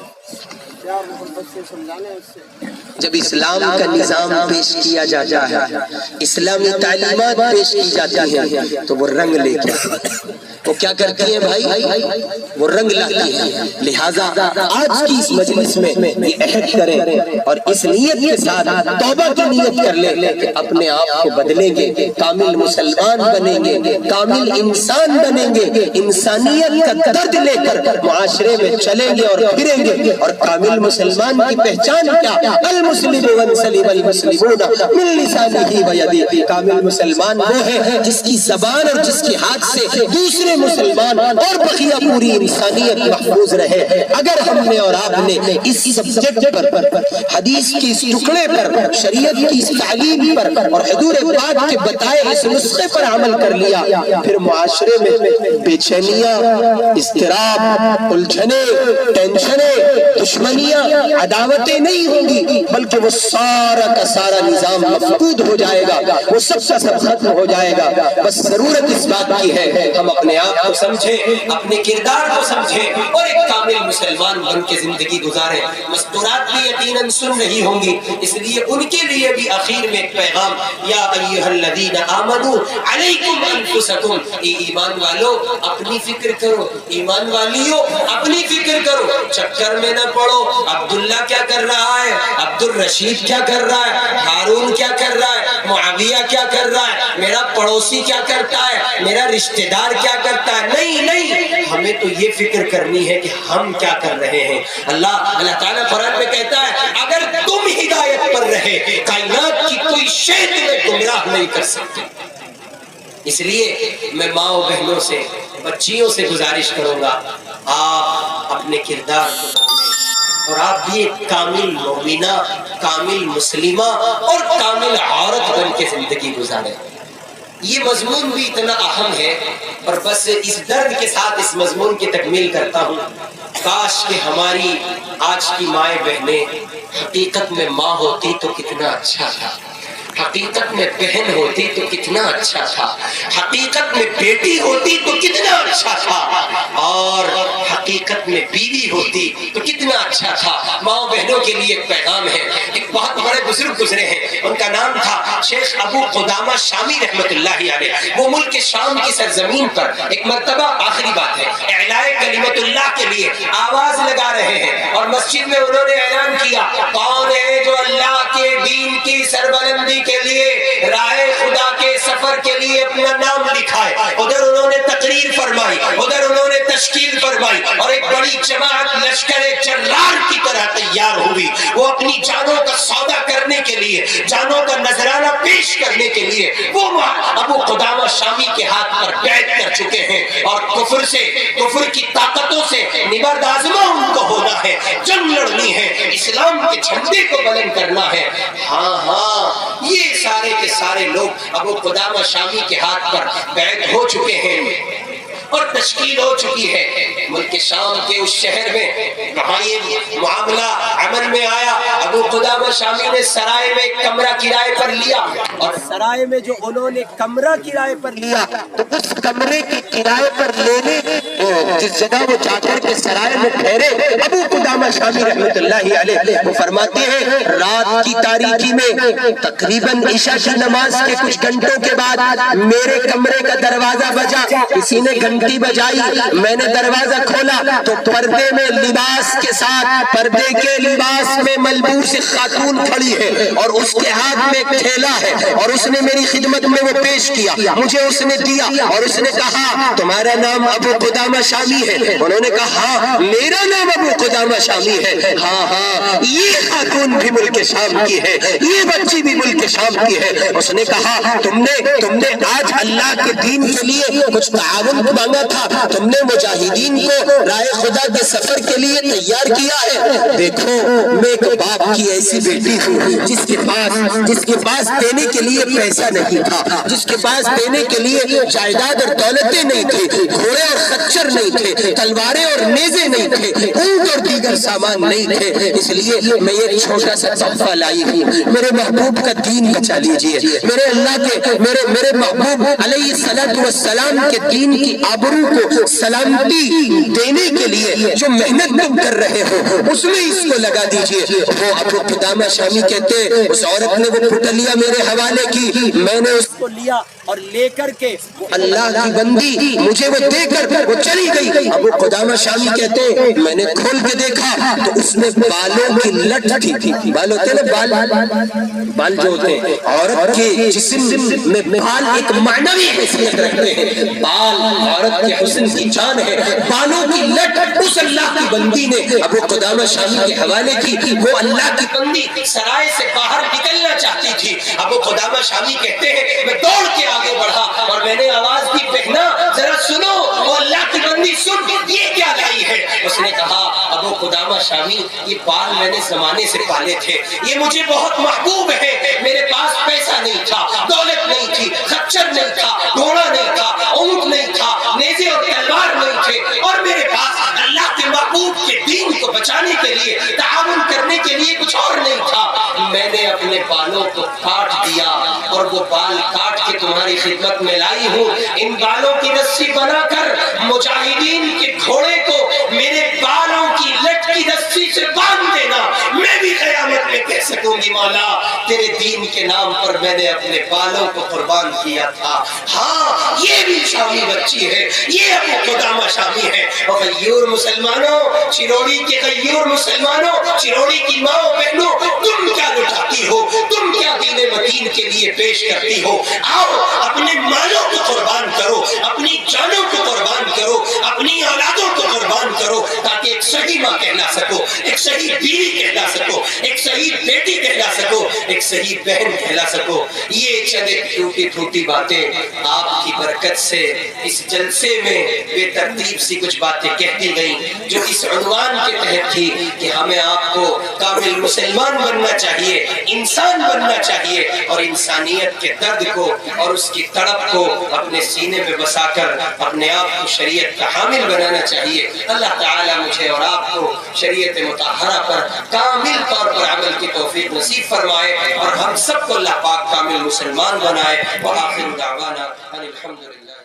جب اسلام کا نظام پیش کیا جاتا ہے, اسلامی تعلیمات پیش کی جاتی ہیں تو وہ رنگ لے کے وہ کیا کرتی ہیں بھائی, وہ رنگ لاتی ہیں. لہٰذا آج کی اس مجلس میں یہ عہد کریں اور اس نیت کے ساتھ توبہ کی نیت کر لیں کہ اپنے آپ کو بدلیں گے, کامل مسلمان بنیں گے, کامل انسان بنیں گے, انسانیت کا درد لے کر معاشرے میں چلیں گے اور پھریں گے. اور کامل مسلمان کی پہچان کیا؟ المسلم من سلم المسلمون من لسانه ويده. کامل مسلمان وہ ہے جس کی زبان اور جس کے ہاتھ سے دوسرے مسلمان اور بقیہ پوری انسانیت محفوظ رہے. اگر ہم نے اور آپ نے اس سبجیکٹ پر, حدیث کی اس ٹکڑے پر, شریعت کی اس تعلیم پر اور حضور پاک کے بتائے اس نسخے پر عمل کر لیا, پھر معاشرے میں بے چینیاں, اضطراب, الجھنے, ٹینشنیں, دشمنیاں, عداوتیں نہیں ہوں گی, بلکہ وہ سارا کا سارا نظام مفقود ہو جائے گا, وہ سب کا سب ختم ہو جائے گا. بس ضرورت اس بات کی ہے ہم اپنے آپ کو سمجھیں, اپنے کردار کو سمجھیں اور ایک کامل مسلمان بن کے زندگی گزاریں. مستورات بھی یقیناً سن رہی ہوں گی, اس لیے ان کے لیے بھی آخر میں ایک پیغام, یا ایھا الذین آمنوا علیکم انفسکم, ایمان والو اپنی فکر کرو, ایمان والیو اپنی فکر کرو, چکر میں نہ پڑو. عبداللہ کیا کر رہا ہے, عبد الرشید کیا کر رہا ہے, ہارون کیا کر رہا ہے, معاویہ کیا کر رہا ہے, میرا پڑوسی کیا کرتا ہے, میرا رشتہ دار کیا کرتا ہے, نہیں, ہمیں تو یہ فکر کرنی ہے کہ ہم کیا کر رہے ہیں۔ اللہ تعالیٰ قرآن میں کہتا ہے اگر تم ہدایت پر رہے کائنات کی کوئی شے تمہیں گمراہ نہیں کر سکتی۔ اس لیے میں ماں و بہنوں سے، بچیوں سے گزارش کروں گا، آپ اپنے کردار کو بدلیں اور آپ بھی ایک کامل مومنہ، کامل مسلمہ اور کامل عورت بن کے زندگی گزاریں۔ یہ مضمون بھی اتنا اہم ہے، اور بس اس درد کے ساتھ اس مضمون کی تکمیل کرتا ہوں، کاش کہ ہماری آج کی مائیں بہنیں حقیقت میں ماں ہوتی تو کتنا اچھا تھا، حقیقت میں بہن ہوتی تو کتنا اچھا تھا، حقیقت میں بیٹی ہوتی تو کتنا اچھا تھا، اور حقیقت میں بیوی ہوتی تو کتنا اچھا تھا۔ ماں بہنوں کے لیے ایک پیغام ہے۔ ایک بہت بڑے بزرگ گزرے ہیں، ان کا نام تھا شیخ ابو قدامہ شامی رحمت اللہ علیہ۔ وہ ملک شام کی سرزمین پر ایک مرتبہ، آخری بات ہے، اعلاء کلمت اللہ کے لیے آواز لگا رہے ہیں، اور مسجد میں انہوں نے اعلان کیا، کون ہے جو اللہ کے دین کی سربلندی کے لیے راہ خدا کے سفر کے لیے اپنا نام لکھائے۔ ادھر انہوں نے تقریر فرمائی، ادھر انہوں نے تشکیل فرمائی، اور ایک بڑی جماعت لشکر جرار کی طرح تیار ہوئی۔ وہ اپنی جانوں کا سودا کرنے کے لیے، جانوں کا نذرانہ پیش کرنے کے لیے وہ ابو قدامہ شامی کے ہاتھ پر بیعت کر چکے ہیں، اور کفر سے، کفر کی طاقتوں سے نبرد آزما ان کو ہونا ہے، جنگ لڑنی ہے، اسلام کے جھنڈے کو بلند کرنا ہے۔ ہاں یہ سارے کے سارے لوگ ابو قدامہ شامی کے ہاتھ پر بیعت ہو چکے ہیں اور تشکیل ہو چکی ہے۔ ملک شام کے اس شہر میں وہاں یہ معاملہ عمل میں آیا۔ ابو قدامہ شامی نے سرائے میں ایک کمرہ کرائے پر لیا، اور سرائے میں جو انہوں نے کمرہ کرائے پر لیا تو اس کمرے کی کرائے پر لینے جس جگہ وہ جا کر کے سرائے میں ٹھہرے، ابو قدامہ شامی رحمت اللہ علیہ وہ فرماتے ہیں رات کی تاریکی میں تقریباً عشاء کی نماز کے کچھ گھنٹوں کے بعد میرے کمرے کا دروازہ بجا، کسی نے گھنٹی بجائی، میں نے دروازہ کھولا تو پردے میں لباس کے ساتھ، پردے کے لباس میں ملبوس خاتون کھڑی ہے، اور اس کے ہاتھ میں ایک تھیلا ہے، اور اس نے میری خدمت میں وہ پیش کیا، مجھے اس نے دیا، اور اس نے کہا تمہارا نام ابو قدامہ شامی ہے؟ انہوں نے کہا ہاں میرا نام ابو قدامہ شامی ہے۔ ہاں ہاں یہ خاتون بھی ملک شام کی ہے، یہ بچی بھی ملک شام کی ہے۔ اس نے کہا تم نے آج اللہ کے دین کے لیے کچھ تعاون مانگا تھا، تم نے مجاہدین کو راہ خدا کے سفر کے لیے تیار کیا ہے۔ دیکھو میں ایک باپ کی ایسی بیٹی ہوں جس کے پاس دینے کے لیے پیسہ نہیں تھا، جس کے پاس دینے کے لیے جائیداد اور دولتیں نہیں تھی، گھوڑے اور خچر نہیں تھے، تلواریں اور نیزے نہیں تھے، اونٹ اور دیگر سامان نہیں تھے، اس لیے میں یہ چھوٹا سا تحفہ لائی ہوں، میرے محبوب کا دین بچا لیجئے، میرے اللہ کے میرے محبوب علیہ السلام کے دین کی آبرو کو سلامتی دینے کے لیے جو محنت تم کر رہے ہو اس میں اس کو لگا دیجئے۔ وہ ابو قدامہ شامی کہتے اس عورت نے وہ پٹلیاں میرے حوالے کی، میں نے اس کو لیا اور لے کر کے اللہ کی بندی مجھے وہ دے کر وہ چلی گئی۔ ابو قدامہ شامی کہتے میں نے کھول کے دیکھا تو اس میں بالوں کی لٹ تھی، بال ہوتے نا، بال جو ہوتے ہیں عورت کے جسم میں بال ایک معنوی حیثیت رکھتے ہیں، بال عورت کے حسن کی جان ہے، بالوں کی لٹ اس اللہ کی بندی نے ابو قدامہ شامی کے حوالے کی۔ وہ اللہ کی بندی سرائے سے باہر نکلنا چاہتی تھی، ابو قدامہ شامی کہتے ہیں میں دوڑ کے آگے بڑھا اور میں نے آواز دی بہنا ذرا سنو، وہ اللہ کی بندی سن یہ کیا لائی ہے؟ اس نے کہا ابو قدامہ شامی یہ بال میں نے زمانے سے پالے تھے، یہ مجھے بہت محبوب ہے، میرے پاس پیسہ نہیں تھا، دولت نہیں تھی، خچر نہیں تھا، گھوڑا نہیں تھا، اونٹ نہیں تھا، نیزے اور تلوار نہیں تھے، اور میرے پاس اللہ کے محبوب کے دین کو بچانے کے لیے تعاون کرنے کے لیے کچھ اور نہیں تھا۔ میں نے اپنے بالوں کو کاٹ دیا اور وہ بال کاٹ کے تمہاری خدمت میں لائی ہوں، ان بالوں کی رسی بنا کر مجاہدین کے گھوڑے کو میرے بالوں کی لٹ کی رسی سے باندھ دینا، میں بھی قیامت میں کہہ سکوں گی مولا تیرے دین کے نام پر میں نے اپنے بالوں کو قربان کیا تھا۔ ہاں یہ بھی شامی بچی ہے، یہ ابو قدامہ شامی ہے۔ اور غیور مسلمانوں، چروڑی کے غیور مسلمانوں، چروڑی کی ماں بہنوں، تم کیا لٹاتی ہو، تم کیا دین متین کے لیے پیش کرتی ہو، آؤ اپنے مالوں کو قربان کرو، اپنی جانوں کو قربان کرو، اپنی اولادوں کو قربان کرو، تاکہ ایک صحیح ماں کہلا سکو، ایک صحیح بیوی کہلا سکو، ایک صحیح بیٹی کہلا سکو، ایک صحیح بہن کہلا سکو۔ یہ چند ٹوٹی پھوٹی باتیں آپ کی برکت سے اس جلسے میں بے ترتیب سی کچھ باتیں کہتی گئیں جو اس عنوان کے تحت تھی کہ ہمیں آپ کو کامل مسلمان بننا چاہیے، انسان بننا چاہیے، اور انسانیت کے درد کو اور اس کی تڑپ کو اپنے سینے میں بسا کر اپنے آپ کو شریعت کا حامل بنانا چاہیے۔ اللہ تعالیٰ مجھے اور آپ کو شریعت مطہرہ پر کامل طور پر عمل کی توفیق نصیب فرمائے، اور ہم سب کو اللہ پاک کامل مسلمان بنائے۔ وآخر دعوانا ان الحمدللہ۔